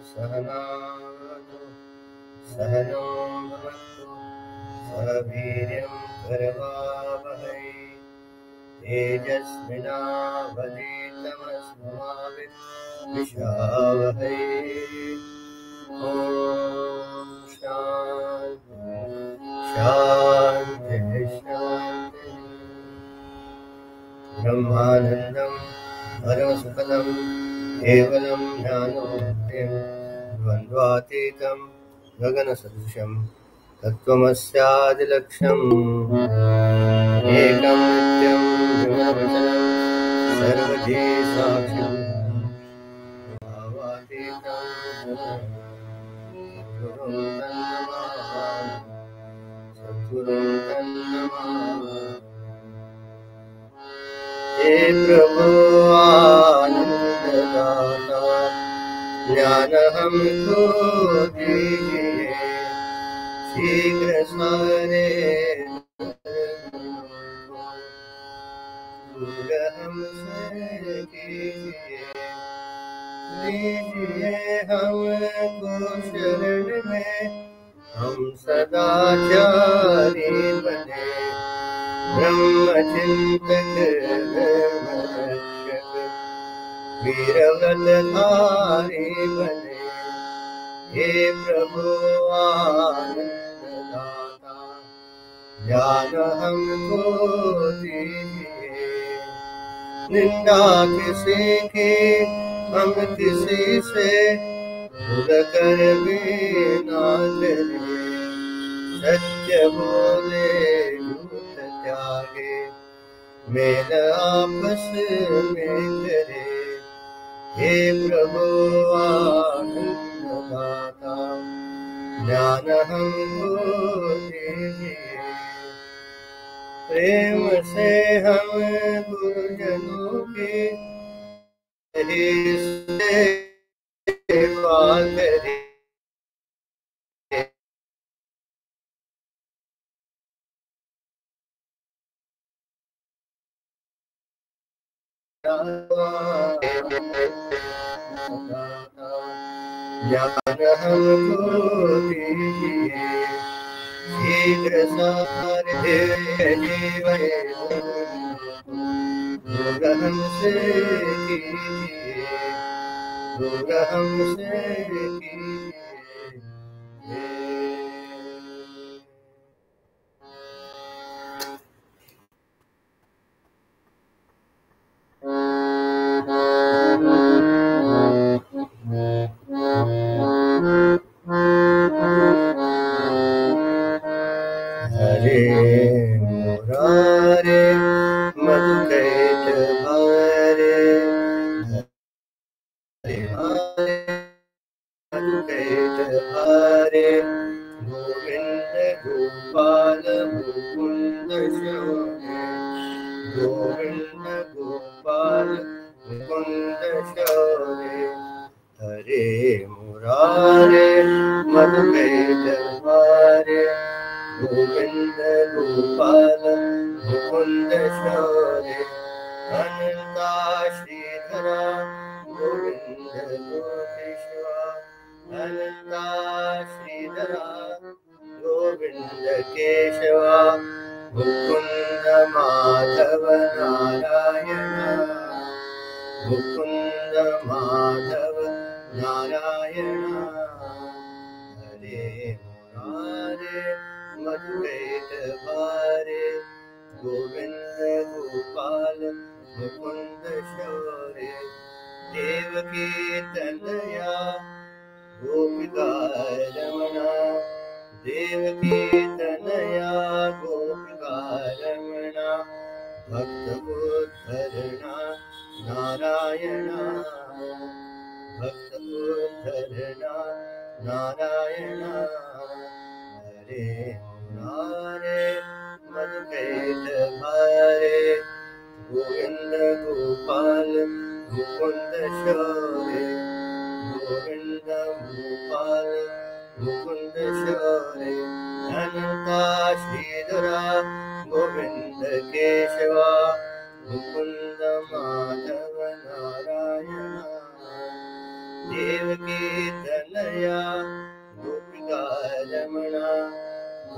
सहनावतु सहनो भुनक्तु सह वीर्यं करवावहै तेजस्विनावधीतमस्तु मा विद्विषावहै। ॐ शान्ति शान्ति। ब्रह्मानन्दं परमसुखदं केवलं ज्ञानमूर्तिं द्वन्द्वातीतं गगनसदृशं तत्त्वमस्यादिलक्ष्यम् एकं नित्यं विमलवचनं सर्वधी साक्षिं भावातीतं सद्गुरुं तन्नमामि। हे प्रभु आनन्ददाता ज्ञान हमको दीजिए, शीघ्र सारे दूर हमसे कीजिए। लीजिए हमको शरण में, हम सदाचारी बने, ब्रह्मचिंतक धर्मरक्षक वीरवलधारी बने। हे प्रभु आनंददाता ज्ञान हमको दीजिए। निंदा किसी की हम किसी से भूल कर भी ना डरे, सत्य बोले झूठ त्यागे, मेल आपस में करे। हे प्रभु आनंददाता ज्ञान हमको दीजिए। प्रेम से हम गुरुजनों की सही सेवा करें, ज्ञान हमको दीजिए। शीघ्र सारे जीवन दूर हमसे कीजिए, दूर हमसे कीजिए। हरे मुरारे मधुकैट भारे, हरे हरे मधुकैट भारे, गोविंद गोपाल मुकुंद शौर्य, गोविंद गोपाल मुकुंद शौर्य। हरे मुरारे मधुकैट भारे, गोविंद गोपाल मुकुंद शौर्य। अनंता श्रीधरा गोविंद गोपीश्वर, अनंता श्रीधरा गोविंद केशवा, मुकुंद माधव नारायण, मुकुंद माधव नारायण। हरे मुरारे मधुकैट भारे, गोविंद गोपाल मुकुंद शौर्य। देवकी तनया गोपिका रमणा, देवकी तनया गोपिका रमणा। भक्त उद्धरणा नारायण, भक्त उद्धरणा नारायण। हरे मुरारे मधुकैट भारे, गोविंद शौर्य गोविंद भूपाल मुकुंद शौर्य अनंता श्रीधरा गोविंद केशवा मुकुंद माधव नारायण देवकी तनया गोपिका रमणा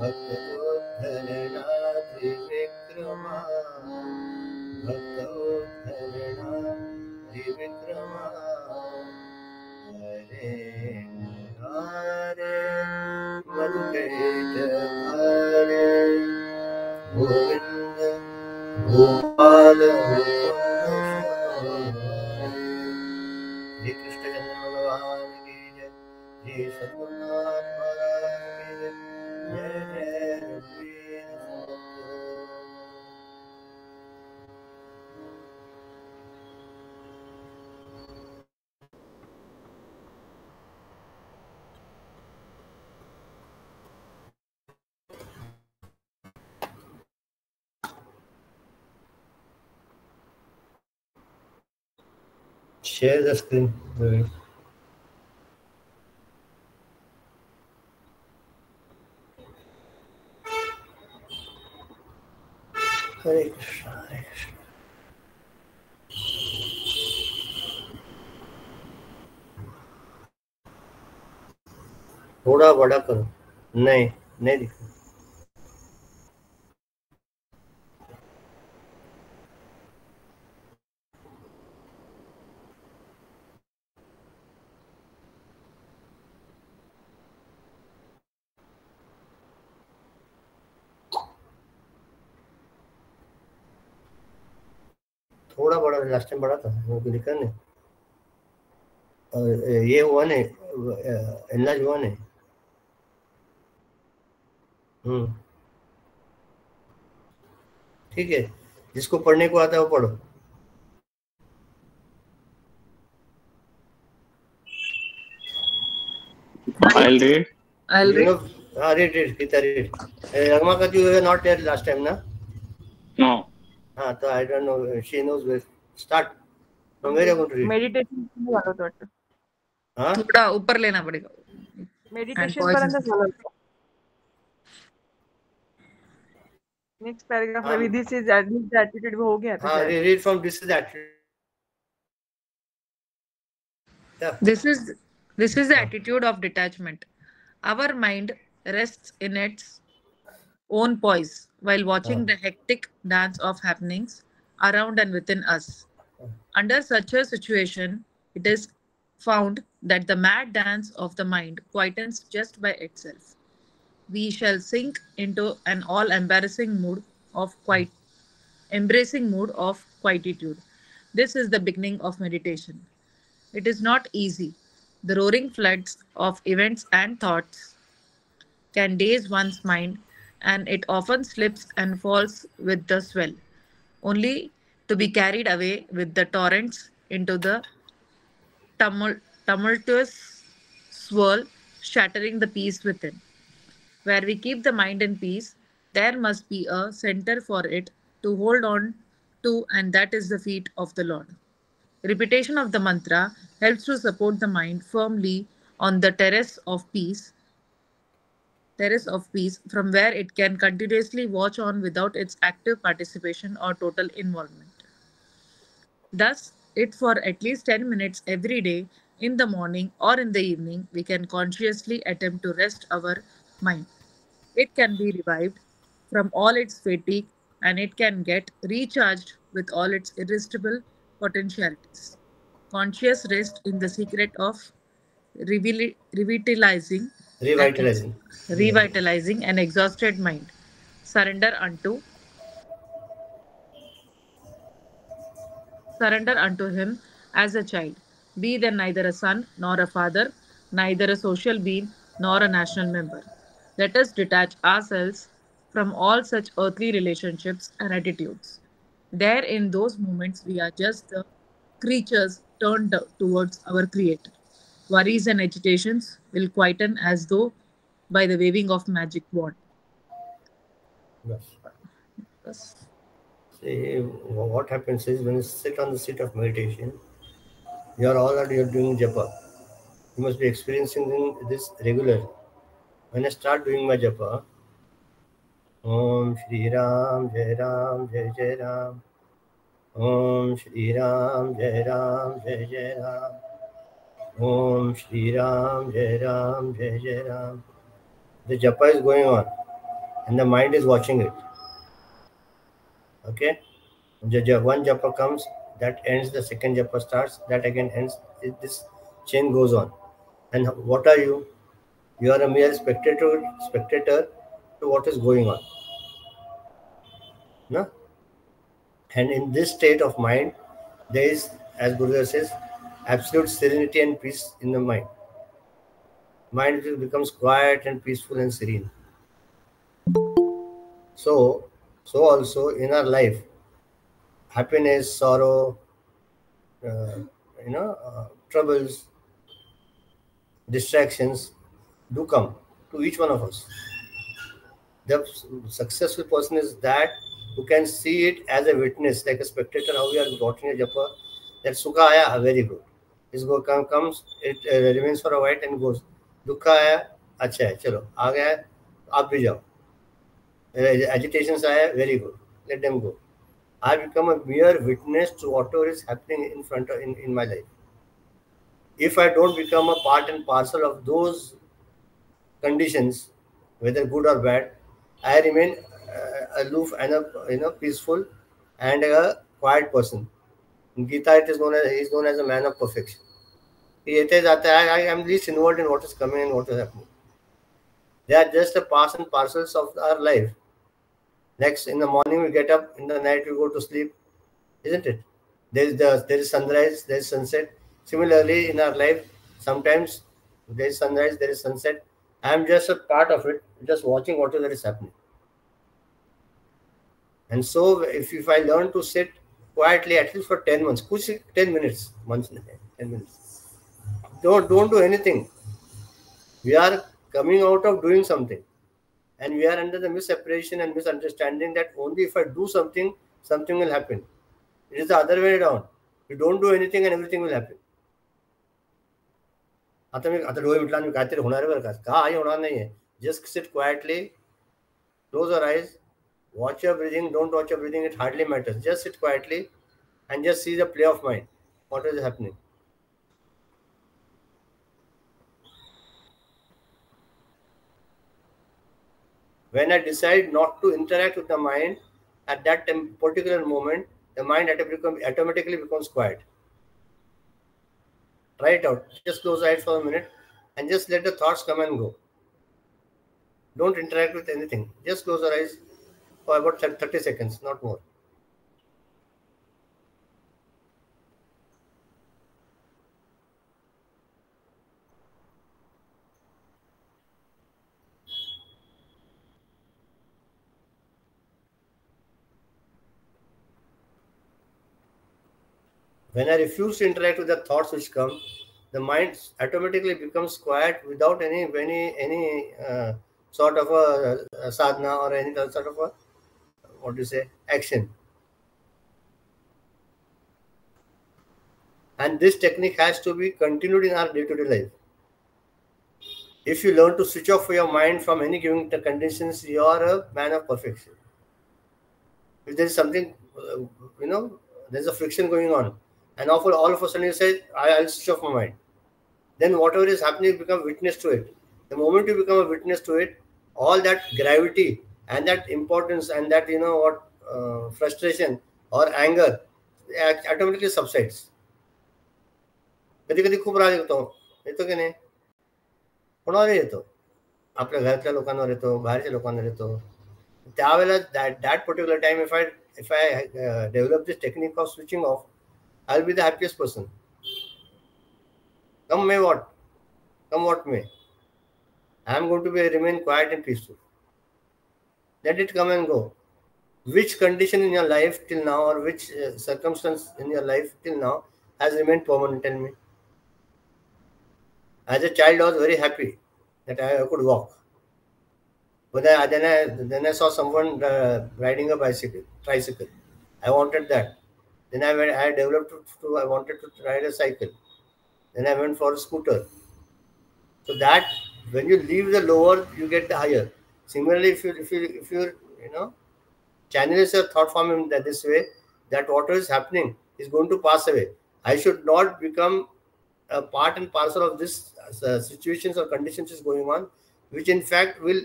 भक्तोद्धरणा त्रिविक्रमा भक्तोद्धरणा त्रिविक्रमा हरे हरे मधुकैट हरे गोविंद गोपाल मुकुंद श्री कृष्ण चंद्र भगवान की जय श्री सद्गुरुनाथ महाराज की जय जय जय रघुवीर समर्थ। Share the screen. Hare Krishna, Hare Krishna. थोड़ा बड़ा करो। नहीं नहीं दिखा। थोड़ा बड़ा, लास्ट टाइम बड़ा था, वो दिखा नहीं। ये हुआ नहीं, एनलार्ज हुआ नहीं। ठीक है, जिसको पढ़ने को आता है वो पढ़ो। I'll read. Read. Gita, read. Ragmaka, you were not there last time, na? No. So I don't know. She knows where. Start. From where you are going to read? Meditation वाला तो वाटतं. हाँ? थोड़ा ऊपर लेना पड़ेगा. मेडिटेशन पर्यंत झालं. नेक्स्ट पैराग्राफ में दिस इज एटीट्यूड हो गया था. हाँ, read from this is attitude. This is the attitude of detachment. Our mind rests in its own poise while watching the hectic dance of happenings around and within us. Under such a situation, it is found that the mad dance of the mind quietens just by itself. We shall sink into an all-embarrassing mood of embracing mood of quietude. This is the beginning of meditation. It is not easy. The roaring floods of events and thoughts can daze one's mind, and it often slips and falls with the swell, only to be carried away with the torrents into the tumultuous swirl, shattering the peace within. Where we keep the mind in peace, there must be a center for it to hold on to, and that is the feet of the Lord. Repetition of the mantra helps to support the mind firmly on the terrace of peace, from where it can continuously watch on without its active participation or total involvement. Thus, it for at least 10 minutes every day, in the morning or in the evening, we can consciously attempt to rest our mind. It can be revived from all its fatigue, and it can get recharged with all its irresistible potentialities. Conscious rest in the secret of revitalizing an exhausted mind. Surrender unto him as a child. Be then neither a son nor a father, neither a social being nor a national member. Let us detach ourselves from all such earthly relationships and attitudes. There, in those moments, we are just the creatures turned towards our Creator. Worries and agitations will quieten as though by the waving of magic wand. Yes. See, what happens is when you sit on the seat of meditation, You're doing japa. You must be experiencing this regularly. When I start doing my japa, Om Shri Ram, Jai Ram, Jai Jai Ram. Om Shri Ram, Jai Ram, Jai Jai Ram. Om Shri Ram, Jai Ram, Jai Jai Ram. The japa is going on and the mind is watching it. Okay? One japa comes, that ends, the second japa starts, that again ends. This chain goes on. And what are you? You are a mere spectator to what is going on. No? And in this state of mind, there is, as Gurudev says, absolute serenity and peace in the mind. Mind becomes quiet and peaceful and serene. So also in our life, happiness, sorrow, troubles, distractions do come to each one of us. The successful person is that who can see it as a witness, like a spectator, how we are watching a japa, that sukha aaya, very good. This comes, it remains for a while and goes. Dukha aaya, acha hai, chalo, aa gaya, aap bhi jao. Agitations aaya, very good. Let them go. I become a mere witness to whatever is happening in front of in my life. If I don't become a part and parcel of those conditions, whether good or bad, I remain aloof and a peaceful and a quiet person. In Gita, he is known as a man of perfection. I am least involved in what is coming and what is happening. They are just a parts and parcels of our life. Next, in the morning we get up, in the night we go to sleep, isn't it? There is sunrise, there is sunset. Similarly, in our life, sometimes there is sunrise, there is sunset. I am just a part of it, just watching whatever is happening. And so, if I learn to sit quietly, at least for 10 months, 10 minutes, 10 minutes. Don't do anything. We are coming out of doing something. And we are under the misapprehension and misunderstanding that only if I do something, something will happen. It is the other way around. You don't do anything and everything will happen. Just sit quietly, close your eyes, watch your breathing, don't watch your breathing, it hardly matters. Just sit quietly and just see the play of mind. What is happening? When I decide not to interact with the mind at that particular moment, the mind automatically becomes quiet. Try it out. Just close your eyes for a minute and just let the thoughts come and go. Don't interact with anything. Just close your eyes for about 30 seconds, not more. When I refuse to interact with the thoughts which come, the mind automatically becomes quiet without any sort of a sadhana or any sort of a action. And this technique has to be continued in our day-to-day life. If you learn to switch off your mind from any given conditions, you are a man of perfection. If there is something, there's a friction going on, and all of a sudden you say, I'll switch off my mind. Then whatever is happening, you become witness to it. The moment you become a witness to it, all that gravity and that importance and that, frustration or anger automatically subsides. कधी कधी खूप राग येतो की नाही, कोणावर येतो, आपल्या घरातल्या लोकांवर येतो, बाहेरच्या लोकांवर येतो. त्यावेळेला that particular time, if I develop this technique of switching off, I'll be the happiest person. Come what may, I am going to remain quiet and peaceful. Let it come and go. Which condition in your life till now, or which circumstance in your life till now has remained permanent in me? As a child, I was very happy that I could walk. But then I saw someone riding a tricycle. I wanted that. Then I developed I wanted to ride a cycle. Then I went for a scooter. So that when you leave the lower, you get the higher. Similarly, if you channelize your thought form in this way, that whatever is happening is going to pass away. I should not become a part and parcel of this situations or conditions is going on, which in fact will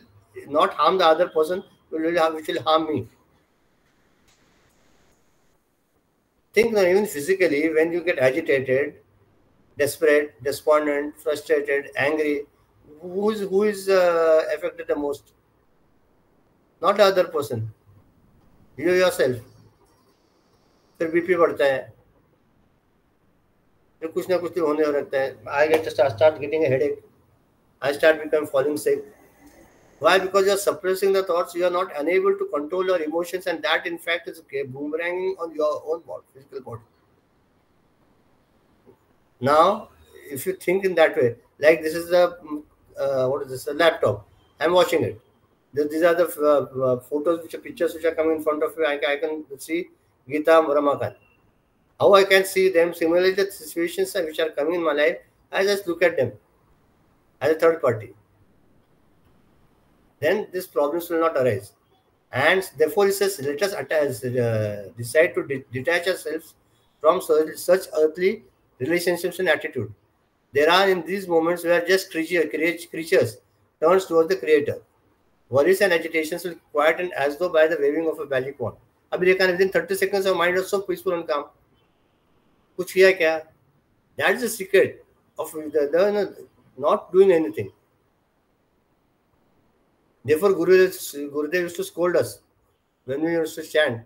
not harm the other person, which will harm me. Think now, even physically, when you get agitated, desperate, despondent, frustrated, angry, who is affected the most? Not the other person. You yourself. फिर BP बढ़ता है, फिर कुछ ना कुछ होने लगता है. I start getting a headache. I start becoming falling sick. Why? Because you are suppressing the thoughts. You are not unable to control your emotions, and that in fact is boomeranging on your own body, physical body. Now, if you think in that way, like this is the what is this? A laptop. I'm watching it. These are the photos, pictures which are coming in front of me. I can see Gita Ramakant. How I can see them? Similarly, the situations which are coming in my life, I just look at them as a third party. Then these problems will not arise. And therefore, it says, let us decide to detach ourselves from such earthly relationships and attitude. There are in these moments where just creatures turns towards the Creator. Worries and agitations will quieten as though by the waving of a magic wand. Within 30 seconds, our mind was so peaceful and calm. Kuch kiya kya? That is the secret of the not doing anything. Therefore, Gurudev used to scold us when we used to chant.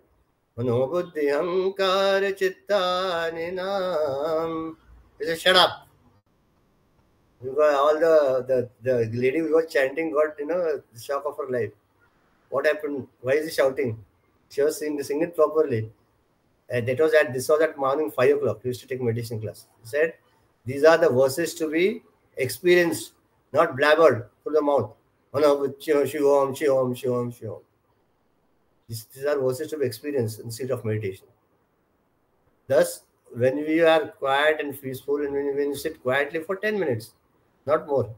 Manobuddhi hankara chitta ninam. He said, shut up. Because all the lady who was chanting got the shock of her life. What happened? Why is he shouting? She was singing properly. And this was at morning 5 o'clock. We used to take meditation class. He said, these are the verses to be experienced, not blabbered through the mouth. These are verses to be experienced instead of meditation. Thus, when we are quiet and peaceful, and when you sit quietly for 10 minutes, not more.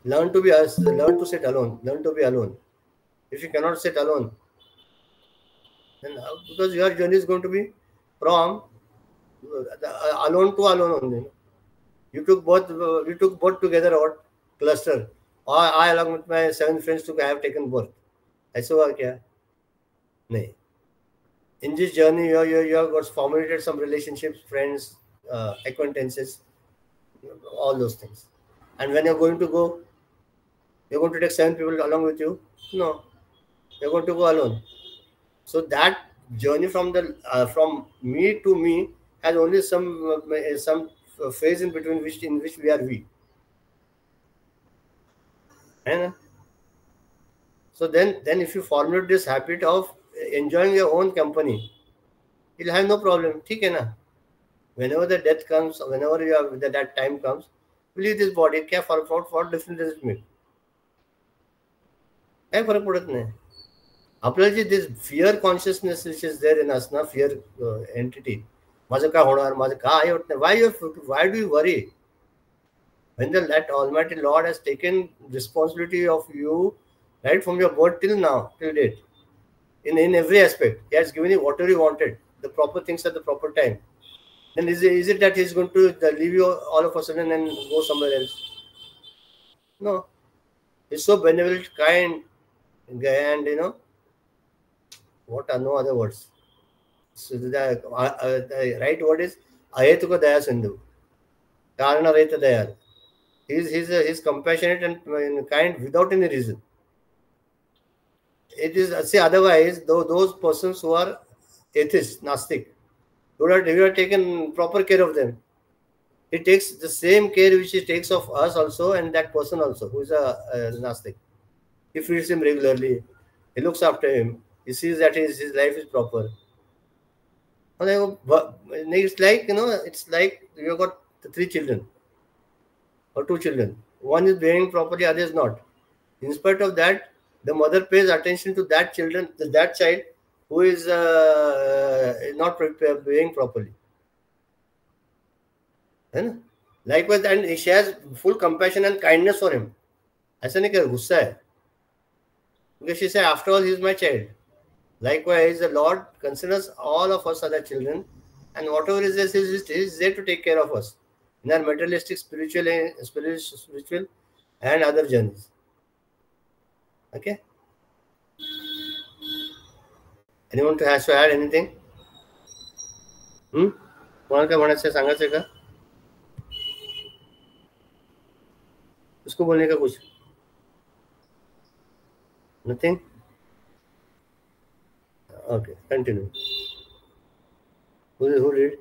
Learn to sit alone. Learn to be alone. If you cannot sit alone, then because your journey is going to be from alone to alone only. You took both together or cluster. Or I along with my 7 friends have taken both. ऐसा हुआ क्या? नहीं. In this journey, you have got formulated some relationships, friends, acquaintances, all those things. And when you're going to go, you're going to take 7 people along with you? No. You're going to go alone. So that journey from me to me has only some phase in between in which we are we. And so then if you formulate this habit of enjoying your own company, you'll have no problem. ठीक है ना? Whenever the death comes, whenever you have that time comes, leave this body. क्या what difference does it make? काय फरक पडत नाही. आपल्याला this fear consciousness which is there in us, ना fear entity. माझं काय होणार? माझं काय होत नाही? Why do you worry? When that Almighty Lord has taken responsibility of you right from your birth till now, till date, in every aspect, He has given you whatever you wanted, the proper things at the proper time. Then is it that He's going to leave you all of a sudden and go somewhere else? No. He's so benevolent, kind, and what are no other words? So the right word is Ahetuka Daya Sindhu. Karana Reta Daya. He's compassionate and kind without any reason. It is otherwise those persons who are atheists, Nastic, you have taken proper care of them. He takes the same care which He takes of us also, and that person also who is a Nastic. He feeds him regularly. He looks after him. He sees that his life is proper. It's like you've got 3 children or 2 children. One is behaving properly, other is not. In spite of that, the mother pays attention to that child who is not behaving properly. Likewise, and she has full compassion and kindness for him. ऐसा नहीं कर गुस्सा है. Because she said, after all, he is my child. Likewise, the Lord considers all of us other children, and whatever is there, he is there to take care of us in our materialistic, spiritual, and other journeys. Okay. Anyone has to add anything? कोणाला काय म्हणायचं सांगायचं का? उसको बोलने का कुछ? Nothing? Okay, continue. Who read?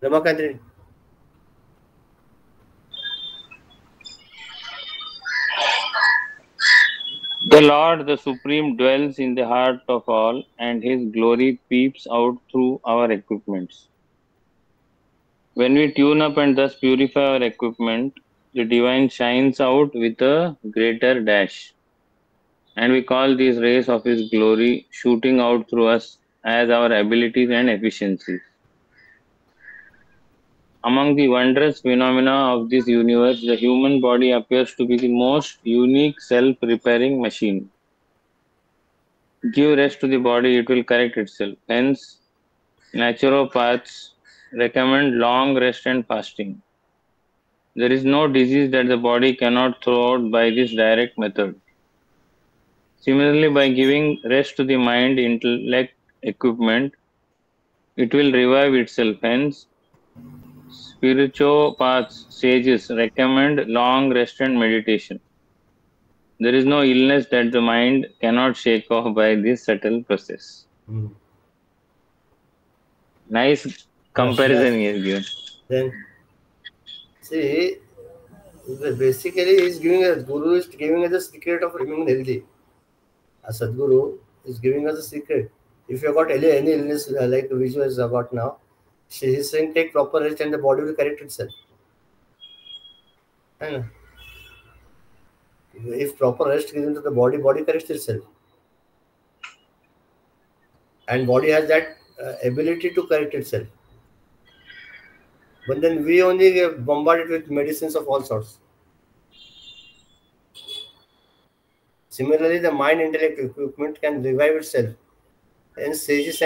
Ramakant read. The Lord, the Supreme, dwells in the heart of all, and His glory peeps out through our equipments. When we tune up and thus purify our equipment, the Divine shines out with a greater dash. And we call these rays of His glory shooting out through us as our abilities and efficiencies. Among the wondrous phenomena of this universe, the human body appears to be the most unique self-repairing machine. Give rest to the body, it will correct itself. Hence, naturopaths recommend long rest and fasting. There is no disease that the body cannot throw out by this direct method. Similarly, by giving rest to the mind, intellect, equipment, it will revive itself. Hence, spirituopaths, sages recommend long rest and meditation. There is no illness that the mind cannot shake off by this subtle process. Nice comparison he has given. Then, see, basically, he's giving us, Guru is giving us the secret of remaining healthy. A Sadguru is giving us a secret. If you have got any illness like Viju has got now, she is saying take proper rest and the body will correct itself. And if proper rest given to the body corrects itself. And body has that ability to correct itself. But then we only get bombarded with medicines of all sorts. Similarly, the mind intellect equipment can revive itself. And sages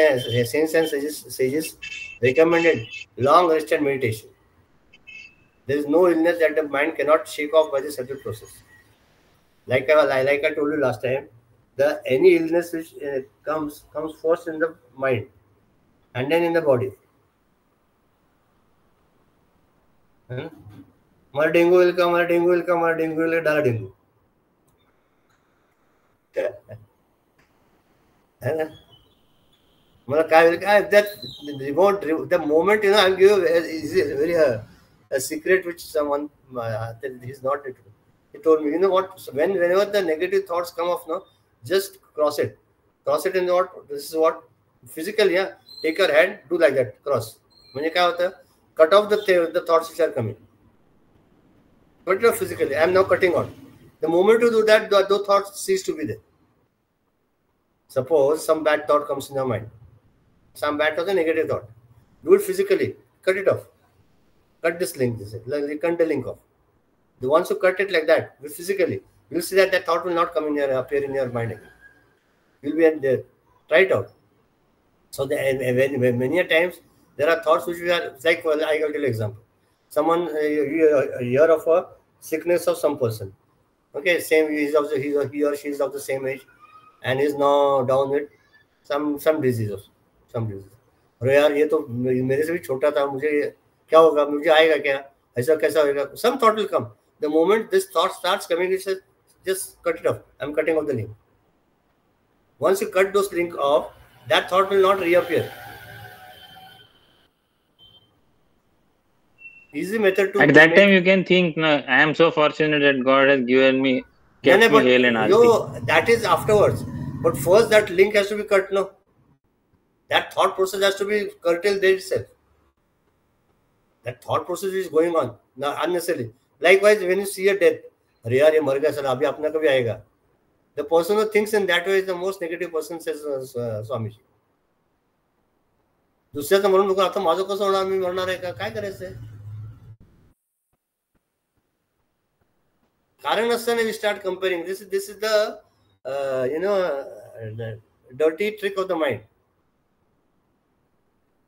recommended long rest and meditation. There is no illness that the mind cannot shake off by the subtle process. Like I told you last time, any illness which comes first in the mind and then in the body. हमारा dengue will come, डाला dengue. The moment I'll give you a secret which someone he's not. He told me, what? Whenever the negative thoughts come off, just cross it in what? This is what physically, take your hand, do like that, cross. म्हणजे काय होतं? Cut off the thoughts which are coming. But physically, I am now cutting out. The moment you do that, those thoughts cease to be there. Suppose some bad thought comes in your mind. Some bad thought, a negative thought. Do it physically. Cut it off. Cut this link. Cut the link off. The ones who cut it like that, physically, you'll see that thought will not appear in your mind again. You'll be there. Try it out. So many times there are thoughts which we are like. Well, I will tell you an example. Someone hear of a sickness of some person. Okay, same he or she is of the same age, and is now down with some disease. अरे यार ये तो मेरे से भी छोटा था, मुझे क्या होगा, मुझे आएगा क्या, ऐसा कैसा होगा? Some thought will come. The moment this thought starts coming, it says, just cut it off. I'm cutting off the link. Once you cut those link off, that thought will not reappear. Easy method to. At that time, you can think, I am so fortunate that God has given me, kept me hale and healthy. That is afterwards. But first, that link has to be cut. No, that thought process has to be curtailed there itself. That thought process is going on now unnecessarily. Likewise, when you see a death, अरे यार ये मर गया sir, अभी अपना कभी आएगा. The person who thinks in that way is the most negative person, says Swamiji. दुसऱ्याचं म्हणून नको, आता माझं कसं होणार, मी म्हणणार आहे का, काय करायचंय? कारण असताना we start comparing. This is the the dirty trick of the mind.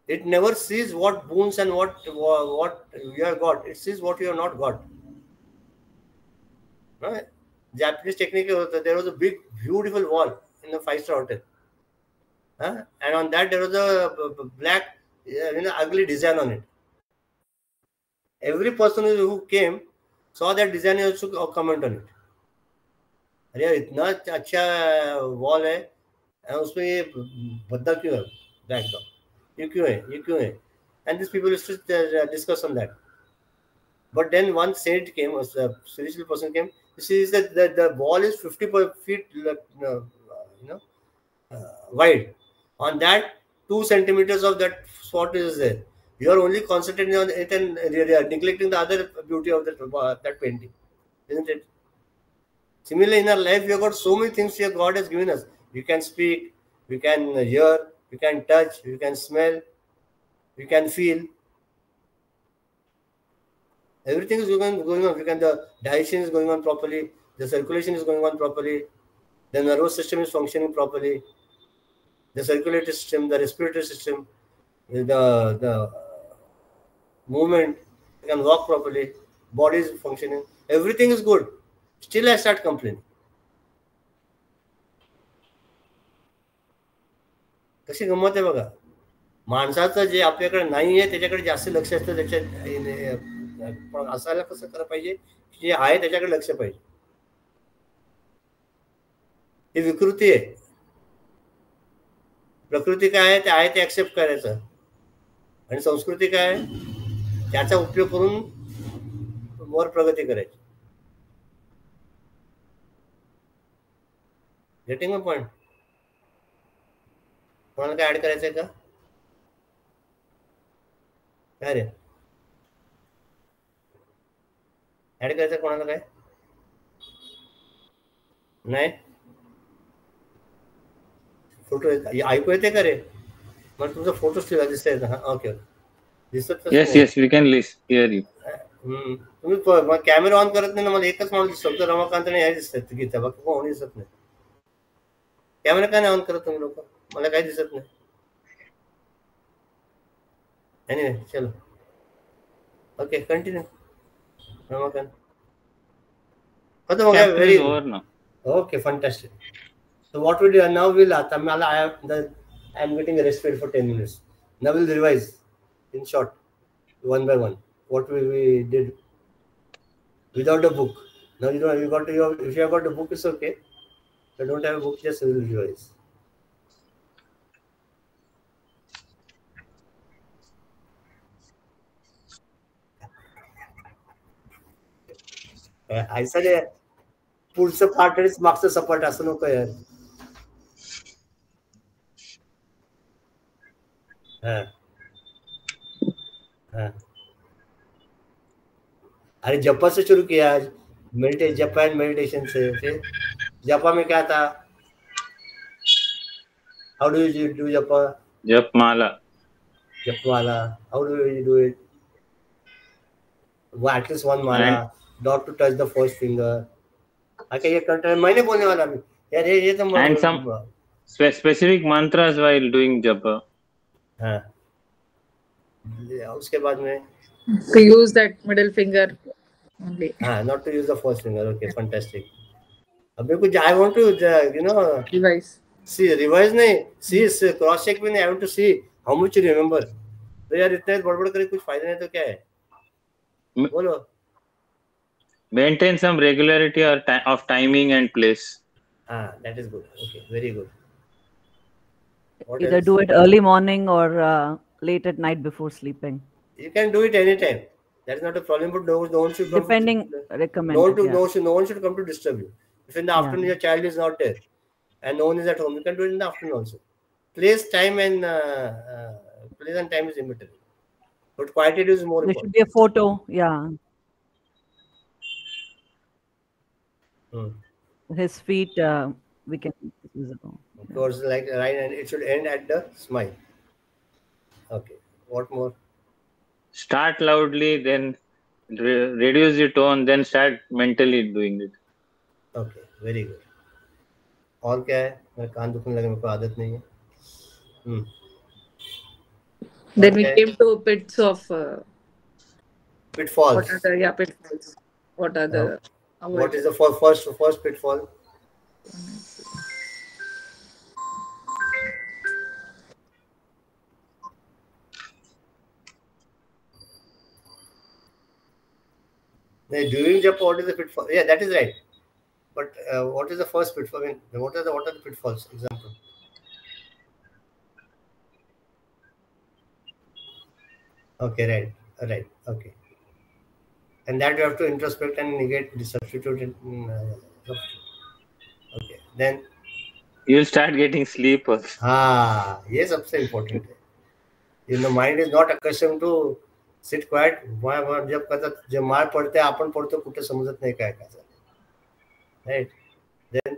It never sees what boons and what you have got. It sees what you have not got. Right? Japanese technique, there was a big, beautiful wall in the 5-star hotel. And on that there was a black, ugly design on it. Every person who came saw that design and also comment on it. अरे इतना अच्छा wall है, उसमें ये भद्दा क्यों है, black dog, ये क्यों है, and these people used to discuss on that. But then one saint came, a spiritual person came. He sees that the wall is 50 feet wide. On that, 2 centimeters of that spot is there. You are only concentrating on it and neglecting the other beauty of that painting, isn't it? Similarly, in our life, we have got so many things here God has given us. We can speak, we can hear, we can touch, we can smell, we can feel. Everything is going on. The digestion is going on properly, the circulation is going on properly, the nervous system is functioning properly, the circulatory system, the respiratory system, the movement, you can walk properly, body is functioning, everything is good. Still I start complaining. कशी गंमत आहे बघा. माणसाचं जे आपल्याकडे नाही आहे त्याच्याकडे जास्त लक्ष असतं, त्याच्यात असायला कसं करायला पाहिजे, जे आहे त्याच्याकडे लक्ष पाहिजे. ही विकृती आहे. प्रकृती काय आहे ते ऍक्सेप्ट करायचं, आणि संस्कृती काय आहे त्याचा उपयोग करून वर प्रगती करायची. Getting a point. कोणाला काय ऍड करायचंय का, काय रे ऍड करायचं कोणाला, काय नाही? फोटो ऐकू येते का रे? मला तुमचा फोटो दिसतंय ना? ओके, दिसत. Yes we can hear you. तुम्ही कॅमेरा ऑन करत नाही ना, मला एकच माणूस दिसतो, रमाकांत आणि हे दिसत, गीता, बाकी कोणी दिसत नाही. कॅमेरा काय नाही ऑन करत तुम्ही लोक? मला काही दिसत नाही. एनिवे, चलो, ओके, कंटिन्यू. रमाकांत खतम हो गया. Very okay, fantastic. So what we do now, I am getting a respite for 10 minutes. Now we'll revise in short, one by one, what we did without the book. Now if you have got the book, it's okay. If you don't have a book, just we'll revise. ऐसा नाही, पुढचं पाठ आणि मागचं सपाट असं नको यार. अरे जपा से शुरू किया आज, जपा एंड मेडिटेशन से. फिर जपा में क्या था? हाउ डू यू डू जपा? जपमाला. How do you do it? At least one mala. Not to touch the first finger. Okay, ये कंट्रोल मैंने बोलने वाला भी यार, ये तो and some specific mantras while doing japa. हाँ, उसके बाद में to use that middle finger only. हाँ, not to use the first finger. Okay, fantastic. अभी कुछ I want to Revise. See, revise नहीं, see cross check भी नहीं. I want to see how much you remember. तो यार इतने बड़बड़ करे कुछ फायदा नहीं तो क्या है? बोलो. Maintain some regularity or of timing and place. That is good. Okay, very good. Either do it early morning or late at night before sleeping. You can do it anytime. That's not a problem. But no one should come. Depending, recommended. No one should come to disturb you. If in the afternoon your child is not there and no one is at home, you can do it in the afternoon also. Place, time, and time is immaterial. But quietude is more important. There should be a photo. Yeah. his feet, we can visible. Towards like right, and it should end at the smile. Okay. What more? Start loudly, then reduce the tone, then start mentally doing it. Okay. Very good. और क्या है? मेरा कान दुखने लगे, मेरे को आदत नहीं है. Then we Okay. came to pits of Pitfalls. what are the pitfalls? What are the What is the first pitfall? During japa, what is the pitfall? Yeah, that is right. But what is the first pitfall? I mean, what are the pitfalls? Example. Okay, right. Okay. And that you have to introspect and negate, substitute it. Okay. Then you'll start getting sleep also. Yes, सबसे important है. The mind is not accustomed to sit quiet. जब मार पड़ते आपण पडतो कुठे समजत नाही काय काय. Right. Then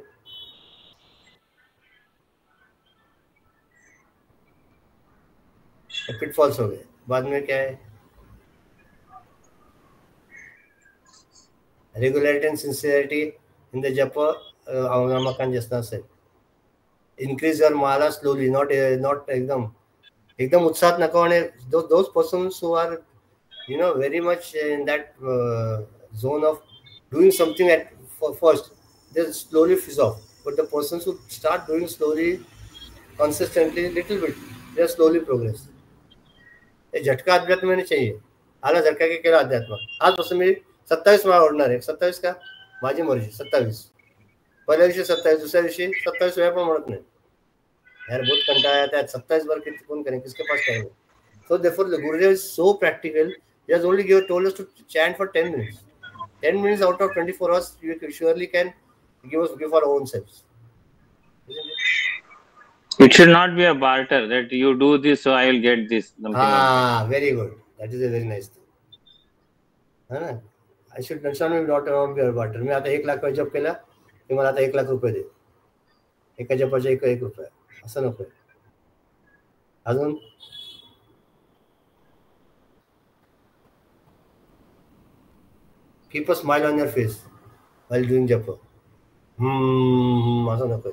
pitfalls हो गए. बाद में क्या है? Regularity and sincerity in the japa, Avamakan Jasna said. Increase your mala slowly, not ekdam utsahat nako. And those persons who are, very much in that zone of doing something at first, they slowly fizz off. But the persons who start doing slowly, consistently, little bit, they slowly progress. झटका अध्यात्म में नहीं चाहिए. आला झटका के केला अध्यात्म. आजपासून मी 27 माळा ओढणार आहे. 27 का? माझी मर्जी. 27. पहिल्या दिवशी 27, दुसऱ्या दिवशी 27 वेळा पण म्हणत नाही. यार बहुत कंटाळा आता 27 बार किती कोण करें, किसके पास टाइम है? So therefore the Gurudev is so practical. He has only told us to chant for 10 minutes. 10 minutes out of 24 hours, you surely can give our own selves. Isn't it? It should not be a barter that you do this, so I will get this. Very good. That is a very nice thing. I should not be a barter. मी आता 1 लाख जप केला, की मला आता 1 लाख रुपये दे. एका जपाचे 1 रुपया. असं नको. अजून keep a smile on your face while doing japa. असं नको.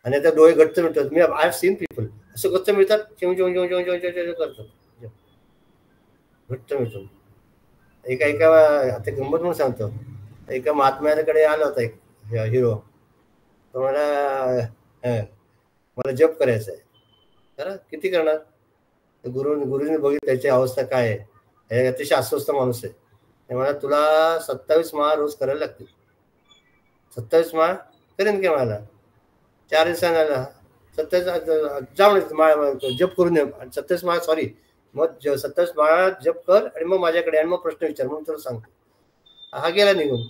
आणि आता डोळे गच्च मिळतात. मी आय हॅव सीन पीपल असं गच्च मिळतात, करतात. घट्ट मिळतो. एका आता गंमत म्हणून सांगतो. एका महात्म्याकडे आला होता एक हिरो. तो मला जप करायचा आहे. खरं किती करणार? गुरुजीने बघितलं त्याची अवस्था काय आहे. अतिशय अस्वस्थ माणूस आहे. ते मला तुला 27 माळा रोज करायला लागतील. 27 माळा करेन की मला 4 दिवसांना 27 जाऊन जप करून दे. 27 माळा सॉरी मग 27 माळा जप कर आणि मग माझ्याकडे आणि मग प्रश्न विचार, म्हणून तुला सांगतो. हा गेला निघून.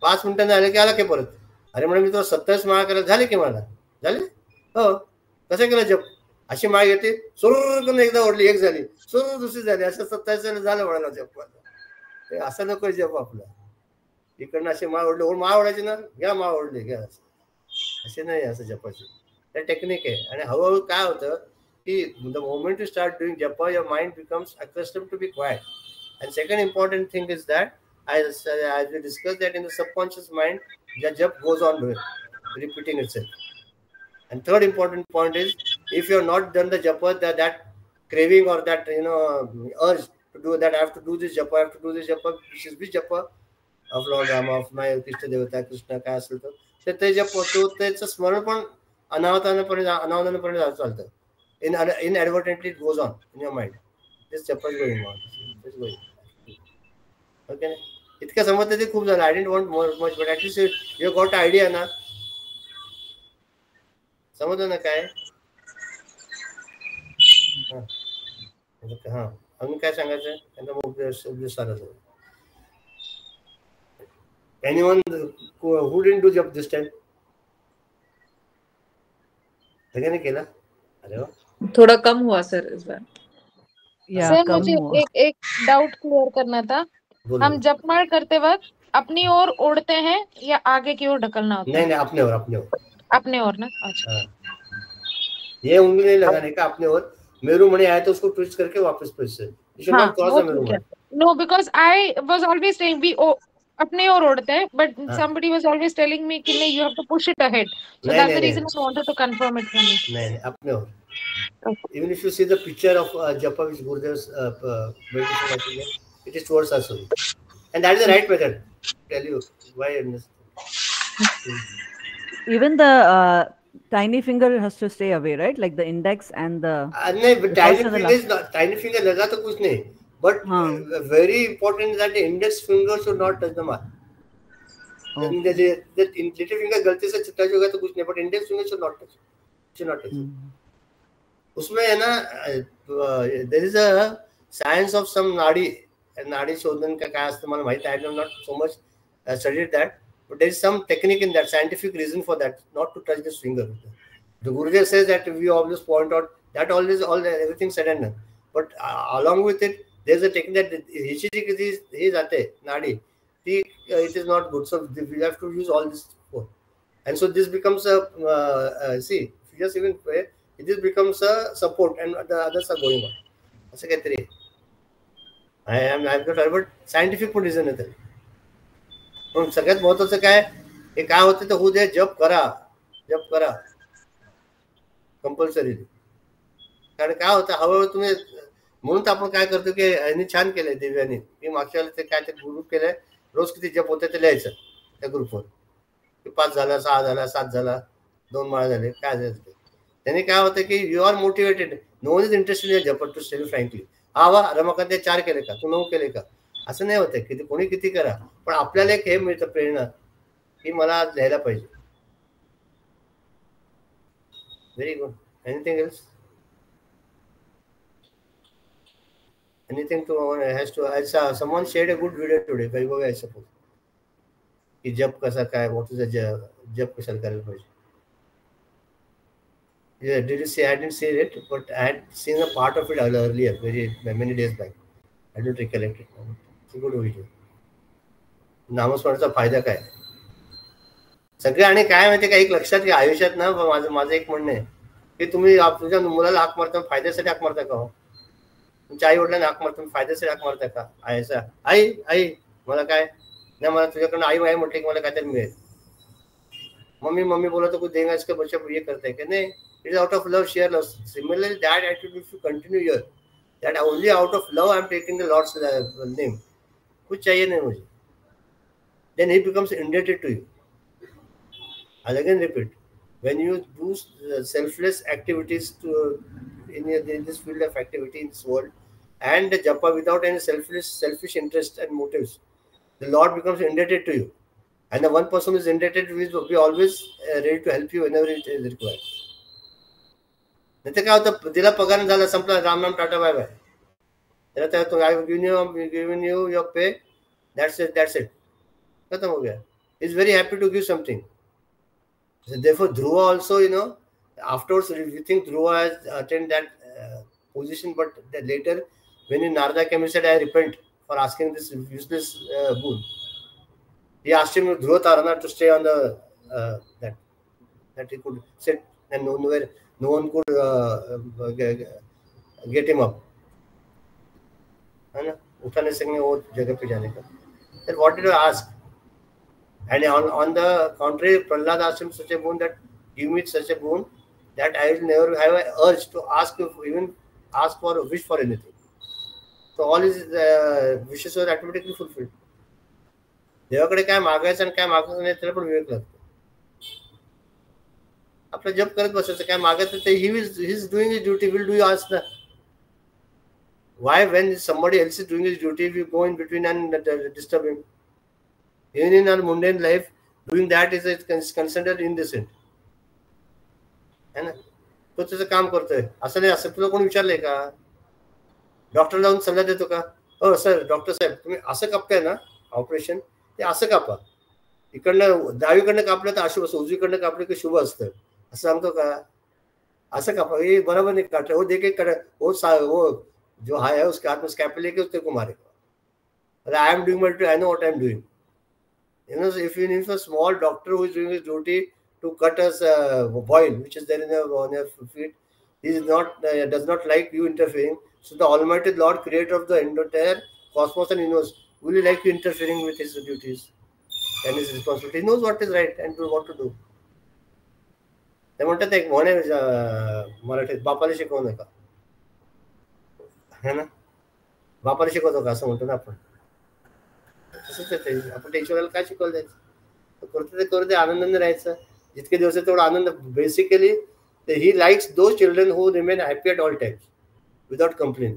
5 मिनिटांनी आले की आला की परत. अरे म्हणून मी तुला 27 माळा करायला झाले की मला झाले. हो कसं केलं जप? अशी माळ घेते सुरू करून एकदा ओढली, एक झाली, सुरू दुसरी झाली, असं 27 झालं म्हणाला जप. असं नको जप आपला. इकडनं अशी माळ ओढली, माळ ओढायची ना, घ्या माळ ओढली घ्या, असे नाही असं जपाची. त्या टेक्निक आहे. आणि हळूहळू काय होतं की the moment you start doing japa your mind becomes accustomed to be quiet. And second important thing is that as we discussed that in the subconscious mind the jap goes on repeating itself. And third important point is if you have not done the japa, that craving or that urge to do that, I have to do this japa, I have to do this japa, which is which japa of Lord Rama, of my Krishna Devata, Krishna काय असेल तर ते जप होतो, त्याचं स्मरण पण अनावधानापणे चालतं. Inadvertently it goes on in your mind. This japa is going on. It's going. Okay. इतकं समजतं ते खूप झालं. I didn't want more much, but at least you got an idea ना. समजलं ना काय? हा अजून काय सांगायचं? Anyone who didn't do job this time? सगळ्यांनी केला? अरे वा. थोड़ा कम हुआ सर इस बार. या सर कम मुझे हुआ. एक डाउट क्लियर करना था. हम जपमाळ करते वक्त अपनी ओर ओढ़ते हैं या आगे की ओर ढकलना होता नहीं है? नहीं, अपने ओर, अपने ओर। अपने ओर ना, अच्छा। हाँ, ये उंगली नहीं लगाने का, अपने ओर। मेरू मणि आए तो उसको ट्विस्ट करके वापस प्रेस से, यू शुड नॉट क्रॉस वो द मेरू ठीक है। मणि। No, because I was always saying we अपने ओर ओढ़ते हैं, बट हाँ। somebody was always telling me कि नहीं, you have to push it ahead, so नहीं that's नहीं the reason नहीं I wanted to confirm it from you. नहीं नहीं, अपने ओर। Okay. Even if you see the picture of japa which Gurudev's meditation I think, it is towards us only, and that is the right method. Tell you why in this. Even the tiny finger has to stay away, right? Like the index and the. नहीं, but the tiny first and the finger last. is not, tiny finger लगा तो कुछ नहीं, but हाँ. very important is that the index finger should not touch the mark. Okay. The little finger गलती से touch होगा तो कुछ नहीं, but index finger should not touch. Should not touch. उसमें है ना, there is a science of some नाड़ी शोधन का क्या असतं मला माहिती, I have not so much studied that, but there is some technique in that, scientific reason for that, not to touch this finger. The Gurudev says that we always point out that everything said and done, but along with it, there's a technique that he जाते नाड़ी, it is not good, so we have to use all this for, and so this becomes a see, if you just even pray, it becomes a support and the others are going on. असं काहीतरी I am not sure, but scientific पण reason आहे. पण सगळ्यात महत्त्वाचं काय, हे काय होतं तर होऊ दे, जप करा कंपल्सरी. कारण काय होतं हळूहळू तुम्ही, म्हणून तर आपण काय करतो की यांनी छान केलंय दिव्यानी, की मागच्या वेळेला ते काय ते ग्रुप केलंय, रोज किती जप होते ते लिहायचं त्या ग्रुपवर, 5 झाला, 6 झाला, 7 झाला, 2 माळा झाले, काय झालं ते. त्याने काय होतं की you are motivated, no one is interested in जप, टू टेल फ्रँकली. हा वा रमाकांत 4 केले का, तू 9 केले का, असं नाही होतं की कोणी किती करा, पण आपल्याला एक हे मिळतं प्रेरणा की मला लिहायला पाहिजे. Very good. Anything else? Anything to has to, someone shared a good video today, Vaibhav, I suppose, कि जप कसा काय, what is the जप कशाला करायला पाहिजे. Yeah, did you see? I didn't see it, but I had seen a part of it earlier, many days back. I don't recollect it. It's a good video. नामस्मरणाचा फायदा काय सगळे, आणि काय माहिती का, एक लक्षात घ्या आयुष्यात ना, माझं एक म्हणणं आहे की तुम्ही तुमच्या मुलाला हाक मारता फायद्यासाठी हाक मारता का हो? तुमच्या आई वडिलांना हाक मारता फायद्यासाठी हाक मारता का? आई मला काय नाही, मला तुझ्याकडनं आई म्हटलं की मला काहीतरी मिळेल, मम्मी बोला तो कुछ देगा, इसका बच्चा ये करता है कि नहीं, it is out of love, share love. Similarly, that attitude, if you continue here, that only out of love I am taking the Lord's name, कुछ चाहिए नहीं मुझे, then he becomes indebted to you. I'll again repeat, when you do selfless activities in this field of activity in this world, and the japa without any selfish interest and motives, the Lord becomes indebted to you, and the one person who is indebted will be always ready to help you whenever it is required. नाही तर काय होतं, तिला पगार झाला, संपला, Ram tata bye bye, त्याला I have given you your pay, that's it, खत्म हो गया. He is very happy to give something. So therefore Dhruva also, afterwards we think Dhruva has attained that position, but later when Narada came and said, I repent for asking this useless boon, he asked him, Dhruva Tarana, to stay on the that he could sit and no one could get him up, है ना, उठा नहीं सकने वो जगह पे जाने का. Then what did you ask? And on the contrary, Prahlad asked him such a boon, that give me such a boon that I will never have an urge to even ask for a wish for anything. So all his wishes were automatically fulfilled. देवाकडे काय मागायचं आणि काय मागायचं नाही त्याला पण विवेक लागतो. आपलं जप करत बसायचं, काय मागायचं ते he is doing his duty, will do you ask that? Why, when somebody else is doing his duty, we go in between and disturb him? Even in our mundane life, doing that is considered indecent, है ना. तो त्याचं काम करतोय असं नाही, असं तुला कोणी विचारलंय का? डॉक्टर जाऊन सल्ला देतो का, हो सर डॉक्टर साहेब तुम्ही असं कापताय ना ऑपरेशन, ते असं कापा, इकडनं डावीकडनं कापलं तर अशुभ असतं, उजवीकडनं कापलं की शुभ असतं, असं सांगतो का? असं कापा, हे बरोबर नाही काट, वो देखे वो जो है उसके हाथ में स्कैपल लेके उसको मारेगा. I am doing my duty, I know what I am doing. You know, if a small doctor who is doing his duty to cut us boil, which is there on your feet, he is not does not like you interfering. So the Almighty Lord, Creator of the entire cosmos and universe, will he like you interfering with his duties and his responsibility? He knows what is right and what to do. ते म्हणतात एक म्हणे मराठीत, बापाला शिकवू नका, है ना, बापाला शिकवतो का असं म्हणतो ना आपण. तसंच आहे, आपण त्या ईश्वराला काय शिकवलं द्यायचं, करतो ते करू दे, आनंदाने राहायचं जितके दिवस तेवढा आनंद. Basically he likes those children who remain happy at all times without complain.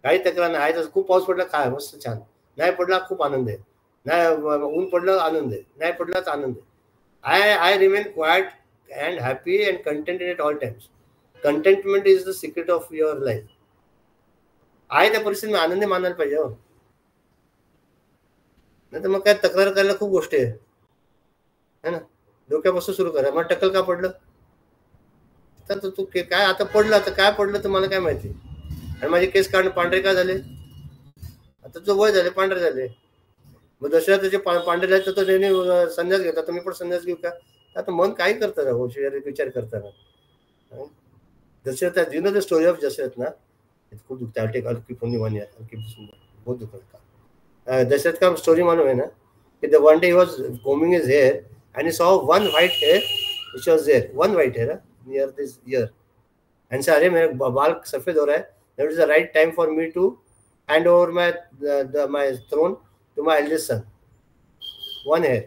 काही तक्रार नाही. आहे खूप पाऊस पडला काय मस्त छान, नाही पडला खूप आनंद आहे, नाही ऊन पडलं आनंद आहे, नाही पडलाच आनंद आहे. I remain quiet and happy and contented at all times. Contentment is the secret of your life. आहे त्या परिस्थितीत आनंदी मानायला पाहिजे. हो, नाही तर मग काय तक्रार करायला खूप गोष्टी आहे ना. डोक्यापासून सुरू करा. मग टक्कल का पडलं, तर तू काय आता पडलं, आता काय पडलं तर मला काय माहिती. आणि माझे केस काढणं पांढरे का झाले, आता जो वय झाले पांढरे झाले. मग दशरथ त्याचे पांढरे झाले तर त्यांनी संन्यास घेतला, तुम्ही पण संन्यास घेऊ का. आता मन काय करतं हो विचार करताना. Dasharath, you know the story of Dasharath ना, खूप दुखतं. I'll take I'll keep only 1 year. I'll keep this one. बहुत दुखत का. दशरथ का स्टोरी मालूम है ना, कि the one day he was combing his hair and he saw one white hair which was there, one white hair near this ear, and said, अरे मेरे बाल सफेद हो रहा है, that is the right time for me to hand over my throne to my eldest son. One hair.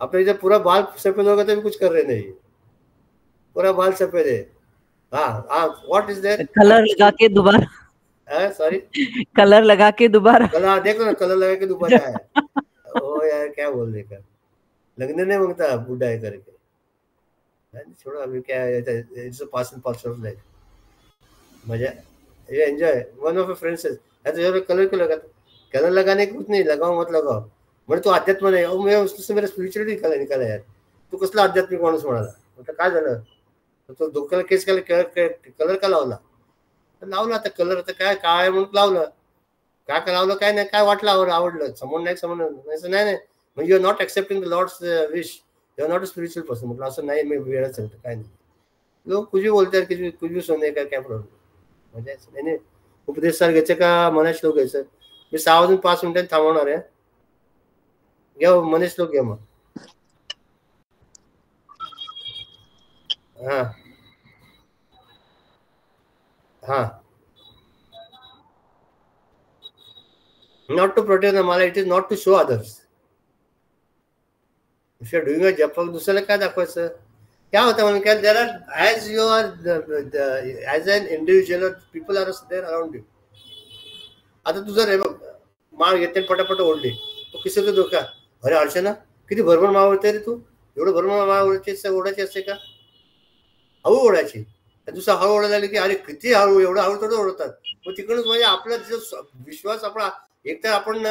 अपने जब पूरा बाल सफेद होगा तो भी कुछ कर रहे नहीं, पूरा बाल सफेद है. हाँ, व्हाट इज देयर, कलर लगा के दोबारा, सॉरी कलर लगा के दोबारा, कलर देखो ना, कलर लगा के दोबारा है. ओ यार क्या बोल रहे का, लगने नहीं मांगता बूढ़ा है करके. छोड़ो अभी क्या है, it's a pass and part of life. मजा, ये enjoy. One of friends said, अरे कलर क्यों लगाता, कलर लगाने कुछ नहीं, लगाओ मत लगाओ. म्हणजे तू अध्यात्म नाही. अहो मी मेरा स्पिरिच्युअलिटी निकाला यार, तू कसला आध्यात्मिक माणूस म्हणाला. म्हटलं काय झालं, तो डोक्याला केस कलर का लावला, लावला आता कलर, आता काय काय म्हणून लावलं, काय लावलं काय नाही, काय वाटलं आवडलं, समोर नाही समोर नाही, म्हणजे you are not accepting the lord's wish, you are not a spiritual person. म्हटलं असं नाही, मी वेळच सांगतो काय नाही. लोक कुछ भी बोलते हैं, कुछ भी सुनने का क्या प्रॉब्लेम. म्हणजे नाही उपदेश सर घ्यायचे का मनाच लोक घ्यायचं. मी 6 वाजून 5 मिनिटांनी थांबवणार आहे. घ्या मनीष लोक घ्या मग. हा हा, not to protect them, it is not to show others. If you are doing a job, दुसऱ्याला काय दाखवायचं. क्या होता म्हणून काय, there are, as you are as an individual, people are there around you. आता तुझं रे बघ, माळ घेते पटापट ओढली, तो किसी तो धोका, अरे अर्चना किती भरभर माळ ओढते रे तू, एवढं भरभर माळ ओढायची असते का, हळू ओढायची. दुसरा हळू ओढायला की अरे किती हळू, एवढं हळू थोडं ओढतात. मग तिकडूनच म्हणजे आपला जो विश्वास, आपला एकतर आपण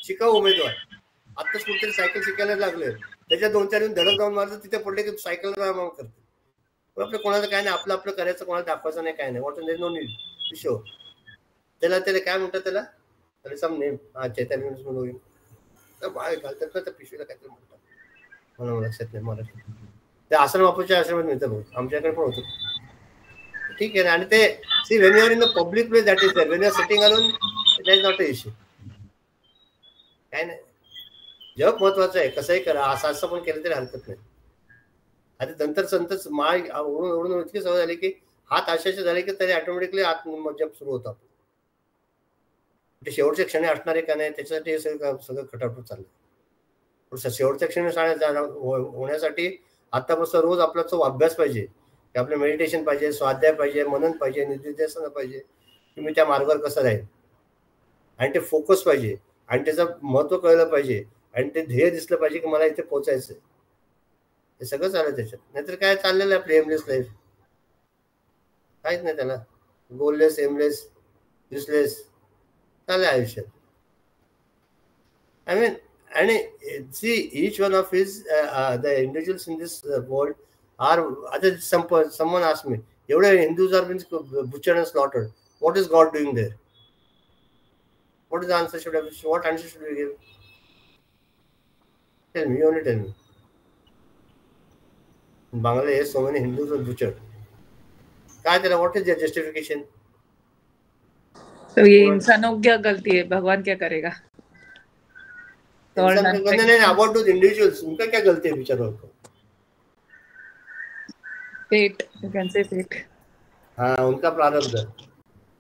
शिकाऊ उमेदवार, आत्ताच कुठेतरी सायकल शिकायला लागले, त्याच्या 2-4 दिवस धडक जाऊन मारलं, तिथे पडले की सायकल करते. पण आपलं कोणाला काय नाही, आपलं आपलं करायचं, कोणाला दाखवायचं नाही, काय नाही. What is no need to show. त्याला काय म्हणतात, त्याला सम नेम, चैतन्य म्हणून बाळ घालतात ना त्या पिशवीला, काहीतरी म्हणतात, मला लक्षात नाही मराठी. ते आश्रम बापूच्या आश्रमात मिळतं बघ, आमच्याकडे पण होतं. ठीक आहे ना. आणि ते see when you are in the public place, that is there. When you are sitting alone, that is not a issue. काय नाही, जग महत्वाचं आहे, कसंही करा, असं पण केलं तरी हरकत नाही. आता नंतर माळ ओढून इतकी सवय झाली की हात आशाचे झाले की तरी ऑटोमॅटिकली आत जप सुरू होता. ते शेवटच्या क्षणी असणार आहे का नाही, त्याच्यासाठी हे सगळं खटापट चाललं. पण शेवटच्या क्षणी होण्यासाठी आतापासून रोज आपला तो अभ्यास पाहिजे, की आपलं मेडिटेशन पाहिजे, स्वाध्याय पाहिजे, मनन पाहिजे, निधिध्यासन पाहिजे, की मी त्या मार्गावर कसं राहील. आणि ते फोकस पाहिजे, आणि त्याचं महत्व कळलं पाहिजे, आणि ते ध्येय दिसलं पाहिजे की मला इथे पोहोचायचं. हे सगळं चाललं त्याच्यात. नाहीतर काय चाललेलं आहे आपली एमलेस लाईफ, काहीच नाही त्याला, गोललेस, एमलेस, युजलेस चाललंय आयुष्यात. आय मीन, आणि सी each one of his the individuals in this world are, आता someone asked me, एवढे Hindus are being butchered and slaughtered, what is God doing there? What is the answer? What answer should we give? Tell me, you only tell me. In Bangladesh, so many Hindus are butchered. What is their justification? तो ये इंसानों की क्या गलती है, भगवान क्या करेगा? नहीं, about those individuals, उनका क्या गलती है बेचारों को? Fate, you can say fate. हाँ, उनका प्रारब्ध है.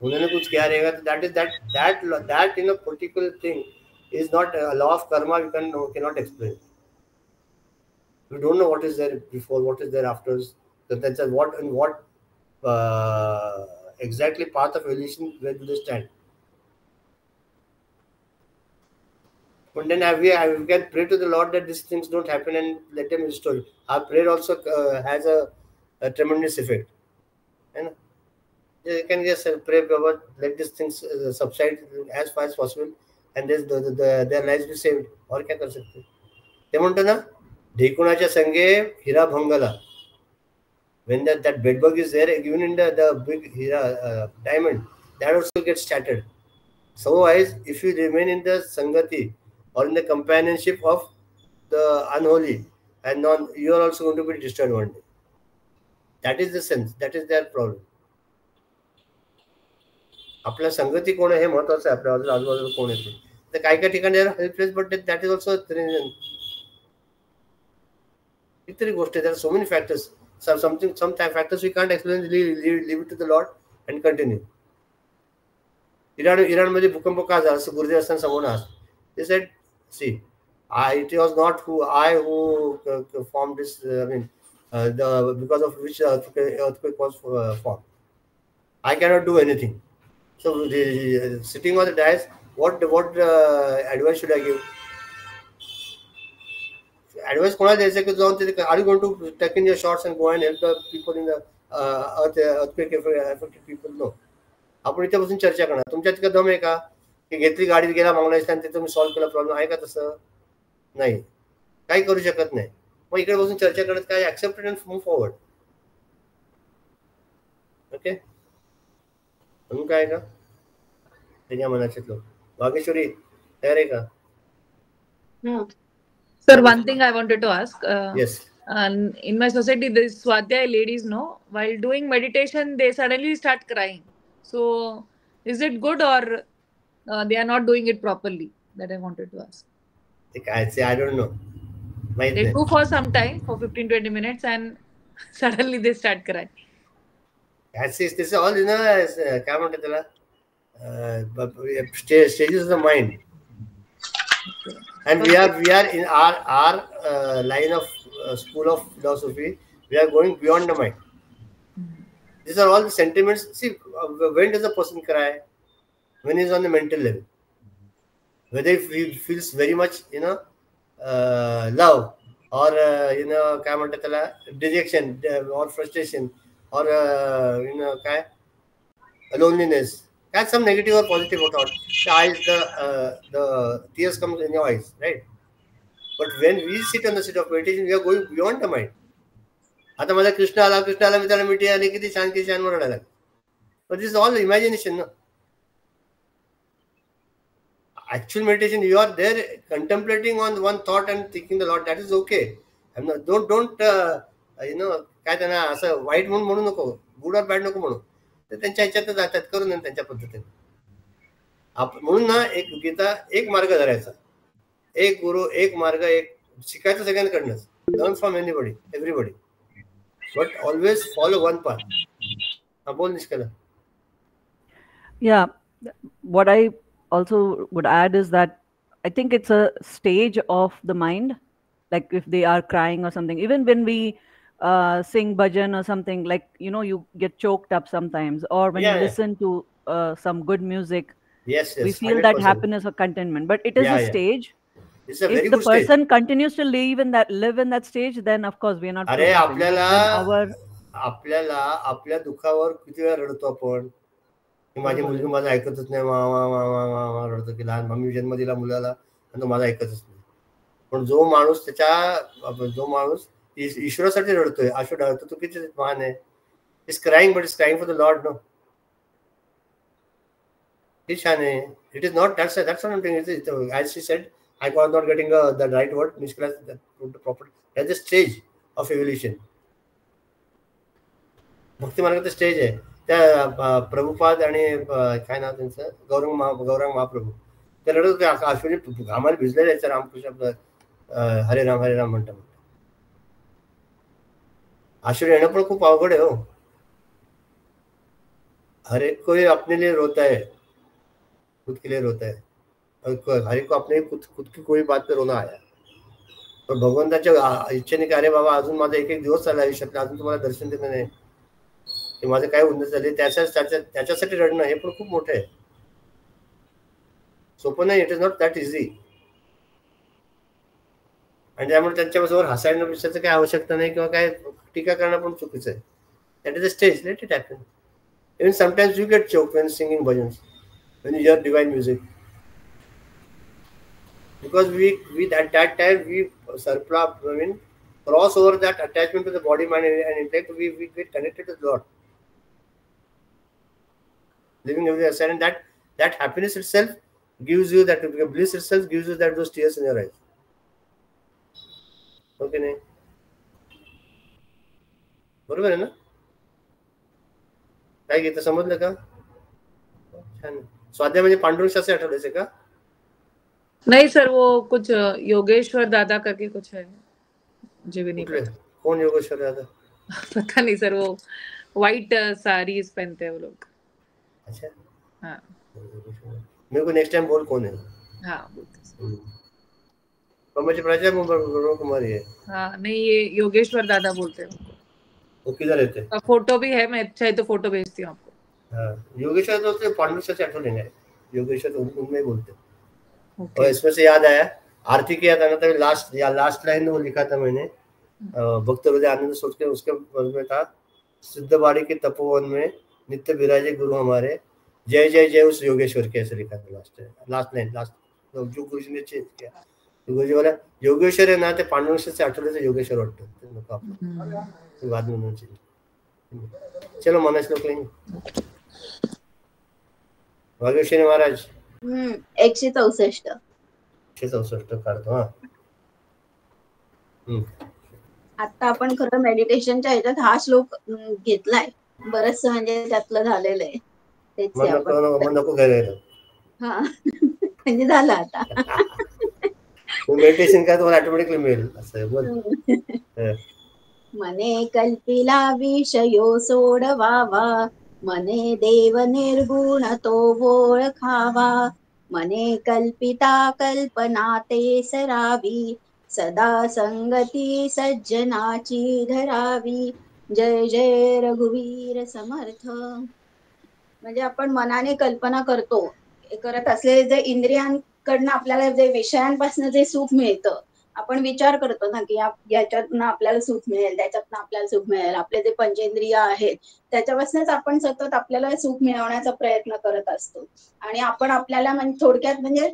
उन्होंने कुछ किया रहेगा तो that in a particular thing is not a law of karma. You cannot explain. We don't know what is there before, what is there after. That's what exactly path of evolution, where do they stand? But then we can pray to the Lord that these things don't happen and let them restore. Our prayer also has a tremendous effect. And you can just pray about let these things subside as far as possible and their lives be saved. और क्या कर सकते? ते म्हणतो ना, ढेकुणाच्या संगे हिरा Bhangla. When that bedbug is there, even in the big hira diamond, that also gets shattered. So, otherwise, if you remain in the sangati or in the companionship of the unholy and you are also going to be destroyed one day. That is the sense. That is their problem. आपल्या संगती कोण आहे हे महत्वाचं आहे. आपल्या आजूबाजूला कोण येते तर काही ठिकाणी helpless, but that is also इतरी गोष्ट. There are so many factors. Some factors we can't explain. Leave it to the Lord and continue. Iran मध्ये भूकंप का झाला असं गुरुदेव असताना समोर आहात. They said, see, it was not who formed this. Because of which earthquake was formed. I cannot do anything. So sitting on the dais, what advice should I give? Advice कोणाला द्यायचं की जाऊन तिथे are you going to tuck in your shorts and go and help the people in the earthquake affected people? No. आपण इथे बसून चर्चा करणार. तुमच्या तिथे दम आहे का की घेतली गाडीत गेला बांगलादेश आणि तिथे तुम्ही सॉल्व्ह केला प्रॉब्लेम? आहे का तसं? नाही, काही करू शकत नाही. मग इकडे बसून चर्चा करत काय? Accept and move forward. Okay, म्हणून काय का त्याच्या मनाचे लोक. वागेश्वरी तयार आहे का? Sir, one thing I wanted to ask. Yes. In my society, the Swadhyay ladies, while doing meditation, they suddenly start crying. So, is it good or they are not doing it properly? That I wanted to ask. I don't know. They do for some time, for 15-20 minutes, and suddenly they start crying. This is all, काय म्हणतात त्याला, stages of the mind. And we are in our line of school of philosophy. We are going beyond the mind. These are all the sentiments. See, when does a person cry? When he's on the mental level. Whether he feels very much, love or काय म्हणतात त्याला, dejection or frustration or loneliness. That's some negative or positive thought. The eyes, the tears come in your eyes, right? But when we sit on the seat of meditation, we are going beyond the mind. आता माझा कृष्ण आला मी त्याला मिठी आली किती छान रडायला. But this is all imagination, no? Actual meditation, you are there contemplating on one thought and thinking the Lord. That is okay. Don't काय त्यांना असं वाईट म्हणू नको, गुड और बॅड नको म्हणू. तर त्यांच्या ह्याच्यात जातात करून त्यांच्या पद्धतीने. म्हणून ना एक गीता, एक मार्ग धरायचा, एक गुरु, एक मार्ग, एक शिकायचं सगळ्यांकडनंच. Learn from everybody, but always follow one path. हा, बोल निष्कला. Yeah, what I also would add is that I think it's a stage of the mind. Like if they are crying or something, even when we sing bhajan or something, like you get choked up sometimes, or when you listen to some good music, yes, we feel 100%. that happiness or contentment. But it is a stage. It's a very if good the person stage. continues to live in that stage, then of course we are not. अरे आपल्याला आपल्या दुःखावर किती वेळा रडतो आपण की माझी मुलगी माझं ऐकतच नाही, वा रडतो की लहान मम्मी जन्म दिला मुलाला आणि तो माझा ऐकतच नाही. पण जो माणूस ईश्वरासाठी रडतोय, अशो रडतो, तो किती महान आहे. Is crying but is crying for the lord. No, किती छान आहे. It is not that's not as she said, I was not getting the right word. Misclass the proper. That's the stage of evolution. भक्ती मार्गाचं stage आहे. त्या प्रभुपाद आणि काय नाव त्यांचं गौरंग महाप्रभू ते रडत होते. अश्विनी घामाला भिजलेले आहेत रामकृष्ण आपलं हरे राम म्हणता. अश्विनी येणं पण खूप अवघड आहे हो. हर एक कोई अपने लिए रोता है, खुद के लिए रोता है. हर एक को अपने खुद की कोई बात पे रोना आया. पण भगवंताच्या इच्छेने की अरे बाबा अजून माझा एक दिवस चालला आयुष्यातला, अजून तुम्हाला दर्शन देणं नाही, की माझं काय उन्नत झाले, त्याच्यासाठी रडणं हे पण खूप मोठं आहे. सोपं नाही. It is not that easy. आणि त्यामुळे त्यांच्याबरोबर हसायला विषयाचं काही आवश्यकता नाही किंवा काय टीका करणं पण चुकीचं आहे. That is a stage. Let it happen. Even sometimes you get choked when singing bhajans, when you hear divine music, because we at that time we cross over that attachment to the body, mind, and intellect. We get connected to the Lord, living every aside, and that happiness itself gives you that bliss itself gives you those tears in your eyes. Okay, nahi? बरोबर आहे ना? काय घेतं समजलं का? छान. स्वाध्याय म्हणजे पांडुरंग शास्त्री आठवल्याचे का? नहीं सर, वो कुछ योगेश्वर दादा करके कुछ है, मुझे भी नहीं पता. कौन योगेश्वर दादा? पता नहीं सर. वो व्हाइट साड़ीज पहनते हैं वो लोग. अच्छा. हाँ. मेरे को नेक्स्ट टाइम बोल कौन है. हाँ बोलते. मुझे प्राचार्य कुमारी है. हाँ नहीं, ये योगेश्वर दादा बोलते हैं. वो किधर रहते हैं? फोटो भी है, मैं चाहे तो फोटो भेजती हूँ आपको. हाँ, योगेश्वर तो पांडुरंग शास्त्री आठवले हैं. योगेश्वर तो उनमें बोलते हैं. और इसमें से याद आया, आरती किया था ना, तो लास्ट लाइन वो लिखा था मैंने, भक्त हृदय आनंद सोच के उसके में था, सिद्धबाड़ी के तपोवन में नित्य विराजे गुरु हमारे, जय जय जय उस योगेश्वर के, ऐसे लिखा था लास्ट लाइन जो गुरुजी ने चेंज किया. गुरुजी बोला योगेश्वर है ना, ते पांडुरंग शास्त्री आठवले तर योगेश्वर वाटतं. बाद में चलो मना श्लोक लेंगे. भाग्यश्री महाराज 164 काढतो. हा. आता आपण खरं मेडिटेशनच्या ह्याच्यात हा श्लोक घेतलाय, बरंच म्हणजे त्यातलं झालेलं आहे. नको घ्यायला. हा म्हणजे झालं आता. मेडिटेशन काय तुम्हाला ऑटोमॅटिकली मिळेल असं बोल. मने कल्पिला विषयो सोडवावा, मने देव निर्गुण तो ओळखावा, मने कल्पिता कल्पना ते सरावी, सदा संगती सज्जनाची धरावी. जय जय रघुवीर समर्थ. म्हणजे आपण मनाने कल्पना करतो, करत असलेले जे इंद्रियांकडनं आपल्याला जे विषयांपासून जे सुख मिळतं, आपण विचार करतो ना की याच्यातनं आपल्याला सुख मिळेल, त्याच्यातनं आपल्याला सुख मिळेल. आपले जे पंचेंद्रिय आहेत त्याच्यापासूनच आपण सतत आपल्याला सुख मिळवण्याचा प्रयत्न करत असतो. आणि आपण आपल्याला थोडक्यात म्हणजे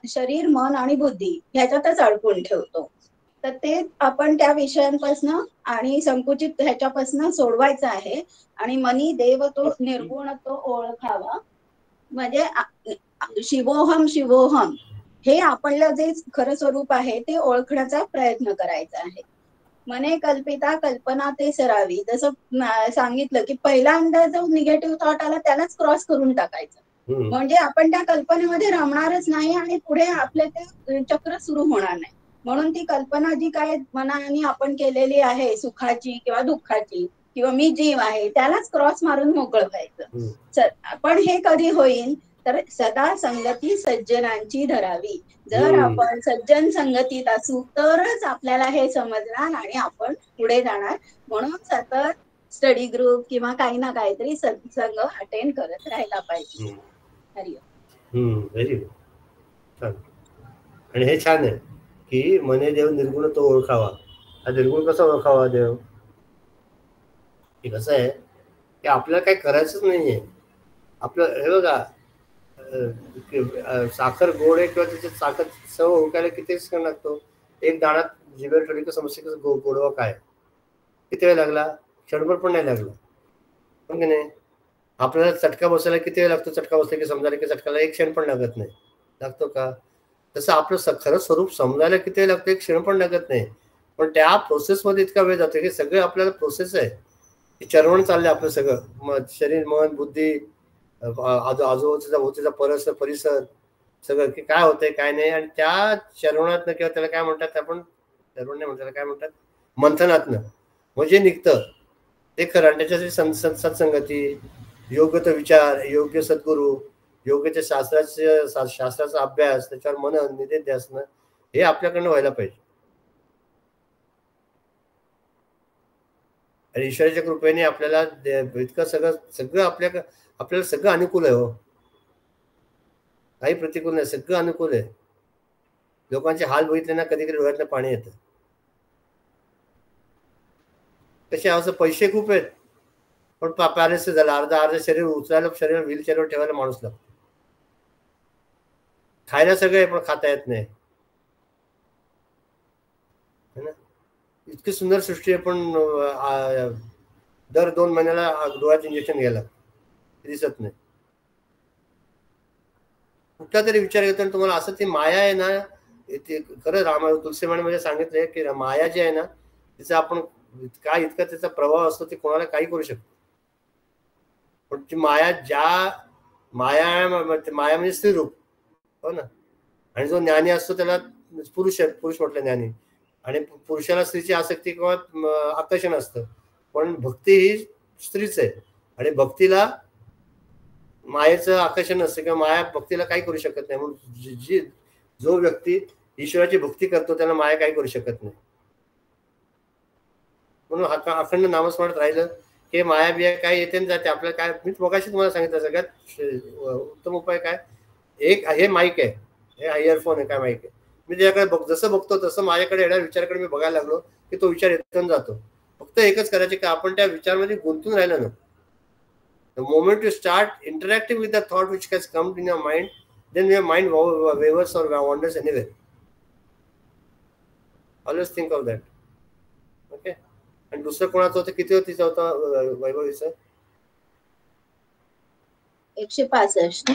शरीर, मन आणि बुद्धी ह्याच्यातच अडकून ठेवतो. तर ते आपण त्या विषयांपासून आणि संकुचित ह्याच्यापासून सोडवायचं आहे. आणि मनी देव तो निर्गुण तो ओळखावा, म्हणजे शिवोहम शिवोहम हे आपलं जे खरं स्वरूप आहे ते ओळखण्याचा प्रयत्न करायचा आहे. मने कल्पिता कल्पना ते सरावी. जसं सांगितलं की पहिल्यांदा जो निगेटिव्ह थॉट आला त्यालाच क्रॉस करून टाकायचं, म्हणजे आपण त्या कल्पनेमध्ये रमणारच नाही आणि पुढे आपले ते चक्र सुरू होणार नाही. म्हणून ती कल्पना जी काय मनाने आपण केलेली आहे, सुखाची किंवा दुःखाची किंवा मी जीव आहे, त्यालाच क्रॉस मारून मोकळं व्हायचं. पण हे कधी होईल तर सदा संगती सज्जनांची धरावी. जर आपण सज्जन संगतीत असू तरच आपल्याला हे समजणार आणि आपण पुढे जाणार. म्हणून सतत स्टडी ग्रुप किंवा काही ना काहीतरी सत्संग अटेंड करत राहायला पाहिजे. हरिओम. Very good. आणि हे छान आहे की मने देव निर्गुण तो ओळखावा. हा निर्गुण कसा ओळखावा देव? हे कसं आहे की आपल्याला काही करायचंच नाहीये. आपलं हे बघा, साखर गोड आहे किंवा त्याच्यात साखर सव ओळखायला किती सेकंड लागतो? एक दाणा जिभेवर ठेवली की समजते कसं गोडवा काय. किती वेळ लागला? क्षणभर पण नाही लागला. पण की नाही, आपल्याला चटका बसायला किती वेळ लागतो? चटका बसला की समजायला की चटकाला एक क्षण पण लागत नाही. लागतो का? तसं आपलं खरं स्वरूप समजायला किती वेळ लागतं, एक क्षण पण लागत नाही. पण त्या प्रोसेसमध्ये इतका वेळ जातो की सगळं आपल्याला प्रोसेस आहे, की चरवण चाललंय आपलं सगळं, शरीर, मन, बुद्धी, आजूबाजूचा परिसर सगळं, की काय होतंय काय नाही. आणि त्या चरवणातनं किंवा त्याला काय म्हणतात, आपण चरवण नाही म्हणतात, काय म्हणतात, मंथनातनं म्हणजे निघतं ते खरं. आणि त्याच्यासाठी सत्संगती, योग्य तो विचार, योग्य सद्गुरू, योग्य त्या शास्त्राचा अभ्यास, त्याच्यावर मनन निधिध्यासन हे आपल्याकडनं व्हायला पाहिजे. आणि ईश्वराच्या कृपेने आपल्याला इतकं सगळं आपल्याला सगळं अनुकूल आहे. हो, काही प्रतिकूल नाही, सगळं अनुकूल आहे. लोकांचे हाल बघितले ना, कधी कधी डोळ्यातनं पाणी येतं. कसे असं पैसे खूप आहेत, पण पॅरेलिसिस झाला, अर्धा शरीर उचलायला, शरीर व्हीलचेअरवर ठेवायला माणूस लागतो. खायला सगळं आहे पण खाता येत नाही. इतकी सुंदर सृष्टी आहे, पण दर 2 महिन्याला डोळ्यात इंजेक्शन घ्यायला दिसत नाही. कुठला तरी विचार येतो तुम्हाला, असं ती माया आहे ना, ते खरं तुलसीमाणीमध्ये सांगितलंय की माया जी आहे ना, तिचा आपण काय इतका त्याचा प्रभाव असतो, ते कोणाला काही करू शकतो. पण ती माया म्हणजे स्त्रीरूप, हो ना. आणि जो ज्ञानी असतो त्याला पुरुष म्हटलं ज्ञानी, आणि पुरुषाला स्त्रीची आसक्ती किंवा आकर्षण असतं. पण भक्ती ही स्त्रीच आहे, आणि भक्तीला मायेचं आकर्षण असतं, किंवा माया भक्तीला काही करू शकत नाही. म्हणून जो व्यक्ती ईश्वराची भक्ती करतो त्याला माया काही करू शकत नाही. म्हणून अखंड नामस्मरणात राहिलं की माया बिया काय येते आणि जाते. आपल्याला काय, मी मगाशी तुम्हाला सांगितलं, सगळ्यात उत्तम उपाय काय, एक हे माईक आहे, हे इयरफोन आहे, काय माईक आहे. मी त्याच्याकडे जसं बघतो तसं माझ्याकडे येणाऱ्या विचाराकडे मी बघायला लागलो की तो विचार येतून जातो. फक्त एकच करायचे की आपण त्या विचारामध्ये गुंतून राहिलं ना, the moment you start interacting with the thought which has come in your mind, then your mind wavers or wanders anywhere. Always think of that. Okay. आणि दुसरं कोणाचं होतं, किती तिचं होतं वैभवीचं, 165.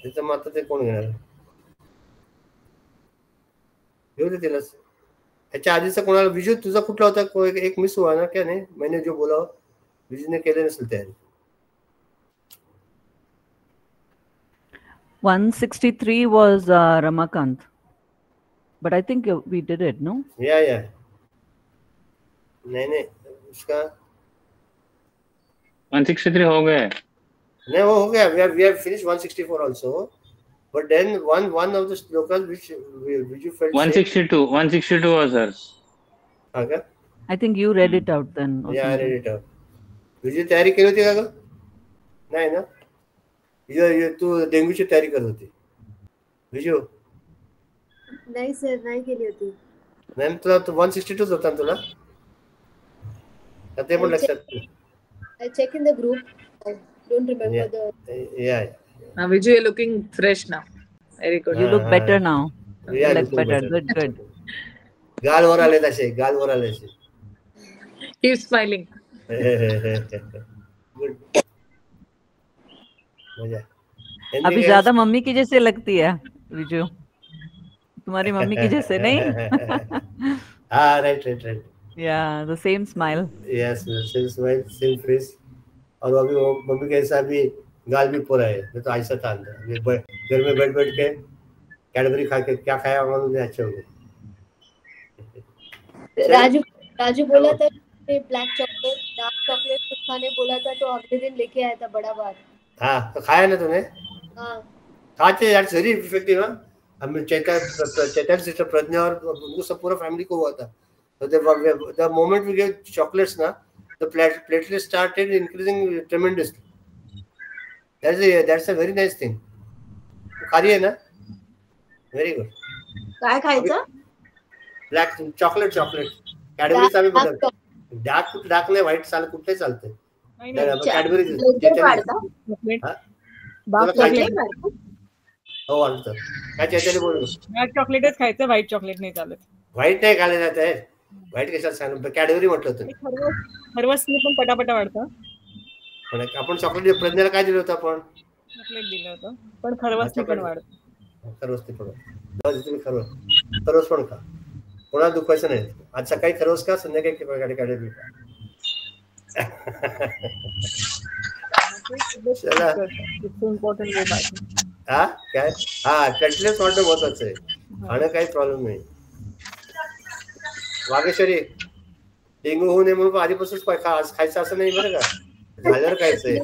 तिचं मात्र ते कोण घेणार, घेऊ दे तिलाच. ह्याच्या आधीचा कोणाला, विजू तुझा कुठला होता, एक मिस हुआ ना क्या नाही, मैंने जो बोला विजूने केले नसेल तयारी. 163 was Ramakant, but I think we did it, no? Yeah. नहीं उसका 163 हो गया है. नहीं, वो हो गया. We have finished 164 also, but then one of the shlokas which you felt 162 was hers. Okay. I think you read it out then. Yeah, I read it out. तुझी तयारी केली होती का ग? नाही ना, तू डेंग्यूची तयारी करत होती विजू? नाही सर, नाही केली होती. नाही, तुला 162 होता ना तुला, ते पण लक्षात. I check in the group. I don't remember the. Yeah. Viju, you're looking fresh now. Very good. You look better now. Yeah, you look better. Good. गाल वर आले तसे, गाल वर आले तसे. Keep smiling. Good. मजा. अभी ज्यादा मम्मी की जैसे लगती है विजू, तुम्हारी मम्मी की जैसे नहीं? हाँ, right. Yeah, the same smile. Yes, same smile, same face. और अभी वो मम्मी के ऐसा भी गाल भी पूरा है, मैं तो ऐसा था अंदर घर में बैठ के कैडबरी खा के क्या खाया उन्होंने, अच्छे हो गए. राजू बोला था ब्लैक चॉकलेट, डार्क चॉकलेट कुछ खाने बोला था, तो अगले दिन लेके आया था बड़ा बार. हाँ, तो खाया ना तूने? हाँ, खाते यार, वेरी इफेक्टिव. हम चैतन्य सिस्टर प्रज्ञा और उनको सब पूरा फैमिली को हुआ था. So the moment we get chocolates na, the platelets started increasing tremendously. That's a very nice thing. खा रही है ना? Very good. काय खायचं? Black chocolate. कॅडबरीचा मी बदल. डार्क नाही, व्हाईट चाल, कुठे चालते. कॅडबरी हो वाटतं. काय चैतन्य बोललो, डार्क चॉकलेटच खायचं, व्हाईट चॉकलेट नाही चालत. व्हाईट नाही खाल्ले जात आहे. व्हाईट कशाला सांग, कॅडबरी म्हटलं होतं. खरवसनी पण पटापटा वाढतं. पण आपण चॉकलेट प्रज्ञाला काय दिलं होतं, आपण चॉकलेट दिलं होतं, पण खरवसनी पण वाढतं. खरवसनी पण तुम्ही खरवस पण खा, कोणाला दुखायचं नाही. आज सकाळी खरवस का, संध्याकाळी काढेल का. चला इम्पॉर्टंट वो बात है. हा काय, हा कंटिन्युअस वाढणं महत्वाचं आहे. खाणं काही प्रॉब्लेम नाही. वागेश्वरी, डेंगू होऊ नये म्हणून आधीपासूनच खायचं असं नाही बरं का, झाल्यावर खायचंय.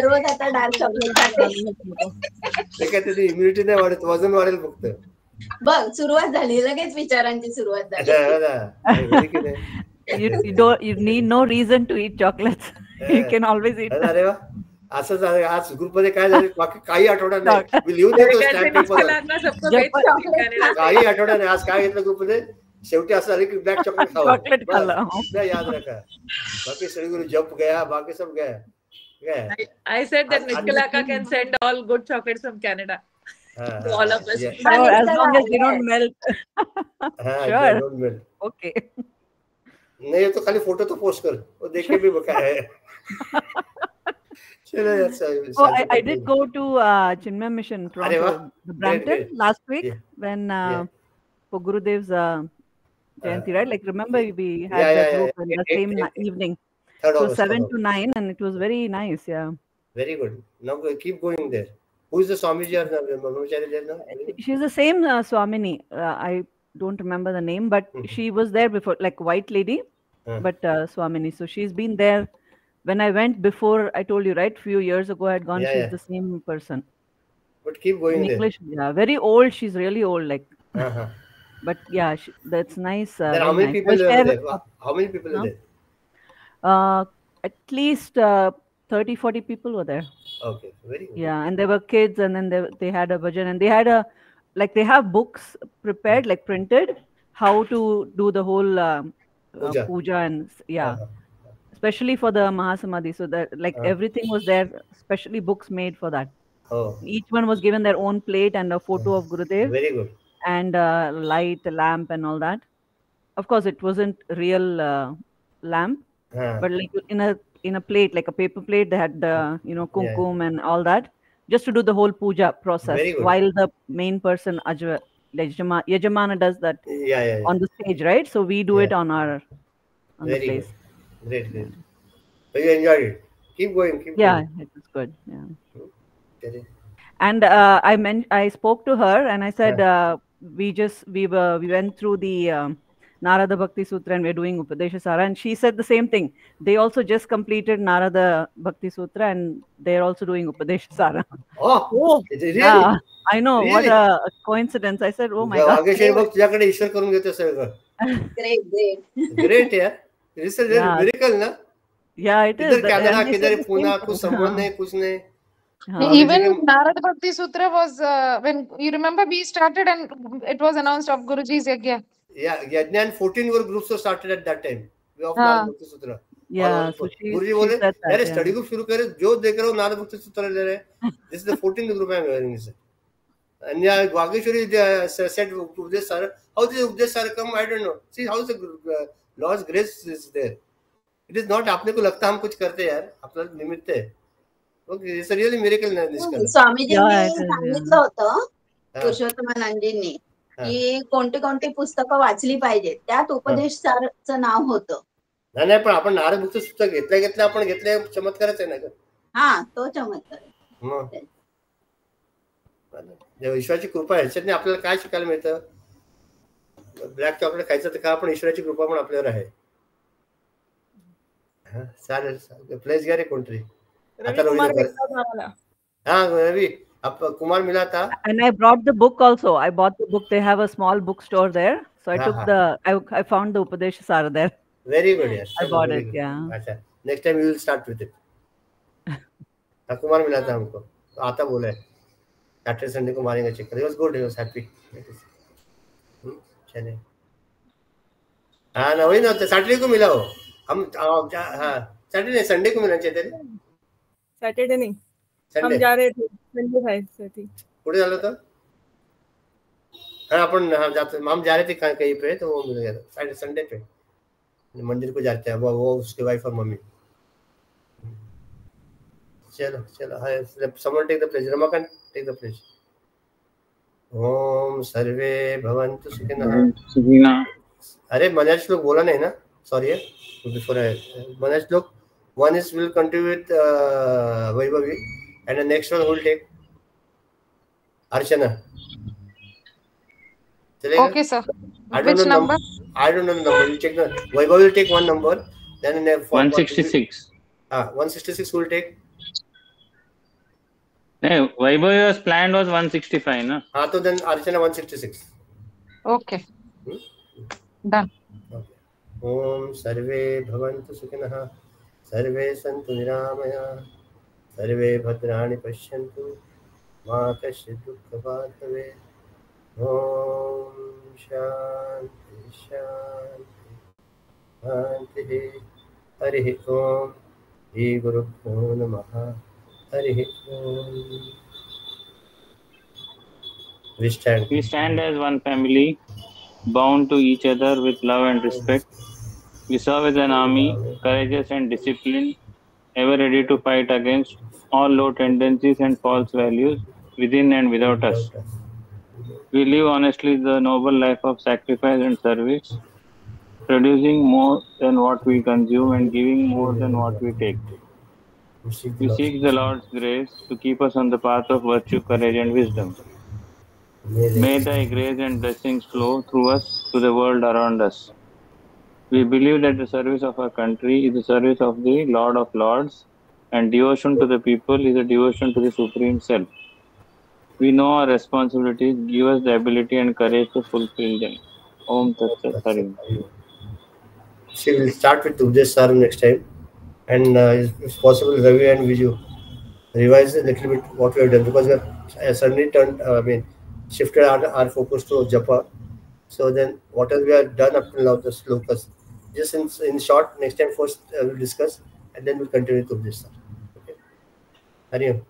रोज आता डार्क चॉकलेट ते काय त्याची इम्युनिटी नाही वाढत, वजन वाढेल फक्त. बघ सुरुवात झाली, लगेच विचारांची सुरुवात झाली. You need no reason to eat chocolates. You can always eat. अरे वा, असं झालं. आज ग्रुप मध्ये काय झालं, बाकी काही आठवडा नाही. मी लिहून देतो स्टॅम्प पेपर, काही आठवडा नाही. आज काय घेतलं ग्रुप मध्ये, शेवटी असं झालं की ब्लॅक चॉकलेट खावा, याद रखा. बाकी सगळी जंप गया, बाकी सब गया. I said that Nicolaka can send all good chocolates from Canada to all of us. Sure, as long as they don't melt. Sure. Don't melt. Okay. नहीं तो खाली फोटो तो पोस्ट कर, वो देख के भी क्या है. Oh, I did go to Chinmay Mission, Toronto, the Brampton last week when for Gurudev's Jayanti, right? Like remember we had that group in the same evening. So 7 to 9, and it was very nice. Yeah. Very good. Now keep going there. Who is the Swamiji or Brahmachari there now? She's the same Swamini. I don't remember the name, but she was there before, like white lady, but Swamini. So she's been there. When I went before, I told you, right? Few years ago, I had gone. She's the same person. But keep going in there. English, yeah, very old. She's really old, like. But yeah, that's nice. How many people are there? How many people are there? At least 30, 40 people were there. Okay, very good. Yeah, and there were kids, and then they had a bhajan, and they had they have books prepared, like printed, how to do the whole puja and especially for the Mahasamadhi. So that everything was there, especially books made for that. Oh. Each one was given their own plate and a photo of Gurudev. Very good. And light, a lamp, and all that. Of course, it wasn't real lamp. But like in a plate, like a paper plate, they had the kumkum and all that, just to do the whole puja process. While the main person Yajamana does that on the stage, right? So we do it on the place. Great. So you enjoyed it. Keep going. It was good. Yeah. And I spoke to her and I said we went through the Narada Bhakti Sutra and we're doing Upadesha Sara, and she said the same thing. They also just completed Narada Bhakti Sutra and they're also doing Upadesha Sara. Oh, really? Yeah, I know. Really? What a coincidence. I said, oh my God. Great. Yeah. It's a miracle, na? Yeah, it is. Canada, Pune, even Narada Bhakti Sutra was when you remember we started and it was announced of Guruji's Yagya. Yeah, Yajna and 14 were groups were started at that time. Of Narada Bhakti Sutra. Yeah, so Guruji बोले, यार study group शुरू करे, जो देख रहा हूँ Narada Bhakti Sutra ले रहे. This is the 14th group I am wearing this. And yeah, Vageshwari said Upadesh Sara. How did Upadesh Sara come? I don't know. See how the Lord's grace is there. It is not आपने को लगता हम कुछ करते यार, अपना निमित्त है. Okay, it's a really miracle. स्वामीजींनी सांगितलं होतं पुरुषोत्तमानंदजींनी की कोणती पुस्तकं वाचली पाहिजेत, त्यात उपदेश सारचं नाव होतं. नाही पण आपण नारद भक्त सुद्धा घेतल्या आपण घेतल्या चमत्कारच आहे ना ग. तो चमत्कार. ईश्वराची कृपा ह्याच्यातनी आपल्याला काय शिकायला मिळतं. ब्लॅक चॉकलेट खायचं तर का, आपण ईश्वराची कृपा पण आपल्यावर आहे. चालेल प्लेस घ्या रे कोणतरी. आता रवी Kumar मिला था. And I brought the book also. I bought the book. They have a small bookstore there. So I took I found the Upadesha Sara there. Very good, yes. I bought it, yeah. अच्छा. Next time we will start with it. Kumar मिला था हमको. आता बोला है. Saturday Sunday को मारेंगे चक्कर. He was good. He was happy. चले. हाँ ना वही ना Saturday को मिला हो. हम Saturday Sunday को मिलना चाहिए थे. Saturday नहीं. हम जा रहे थे. कुठे झालं होतं? आपण जाते, हम जा रहे थे कहीं पे, तो वो मिल गया था संडे पे. मंदिर को जाते हैं वो उसके वाइफ और मम्मी. चलो someone take the pledge. Ramakant, take the pledge. ओम सर्वे भवन्तु सुखिनः. Sukhina. अरे मना श्लोक बोला नहीं ना, सॉरी बिफोर मना श्लोक. One is will continue with Vaibhavi, and the next one will take Archana. चलेगा? Okay, sir. I don't Which know number? I don't know the number. You check the Vaibhavi will take one number, then 166. 166 will take. No, Vaibhav's planned was 165, na? So then Archana 166. Okay. Done. Okay. Om Sarve Bhavantu Sukhinah. Sarve Santu Niramaya. Sarve Bhadrani Pashyantu. Ma Kasyit Dukkha Bhave. Om Shanti Shanti Shanti. Harihi Om. Shri Guru Bhyo Namaha. Harihi Om. We stand. We stand as one family, bound to each other with love and respect. We serve as an army, courageous and disciplined, ever ready to fight against all low tendencies and false values within and without us. We live honestly the noble life of sacrifice and service, producing more than what we consume and giving more than what we take. We seek the Lord's grace to keep us on the path of virtue, courage, and wisdom. May thy grace and blessings flow through us to the world around us. We believe that the service of our country is the service of the Lord of Lords, and devotion to the people is a devotion to the Supreme Self. We know our responsibilities, give us the ability and courage to fulfill them. Om Tat Sat Hari. See, we'll start with Udesh Sir next time, and if possible, Ravi and Viju revise a little bit what we have done, because we have suddenly shifted our focus to Japa. So then, whatever we have done up till now, the slokas, just in short, next time first we'll discuss, and then we'll continue to this. Okay. Hari Om.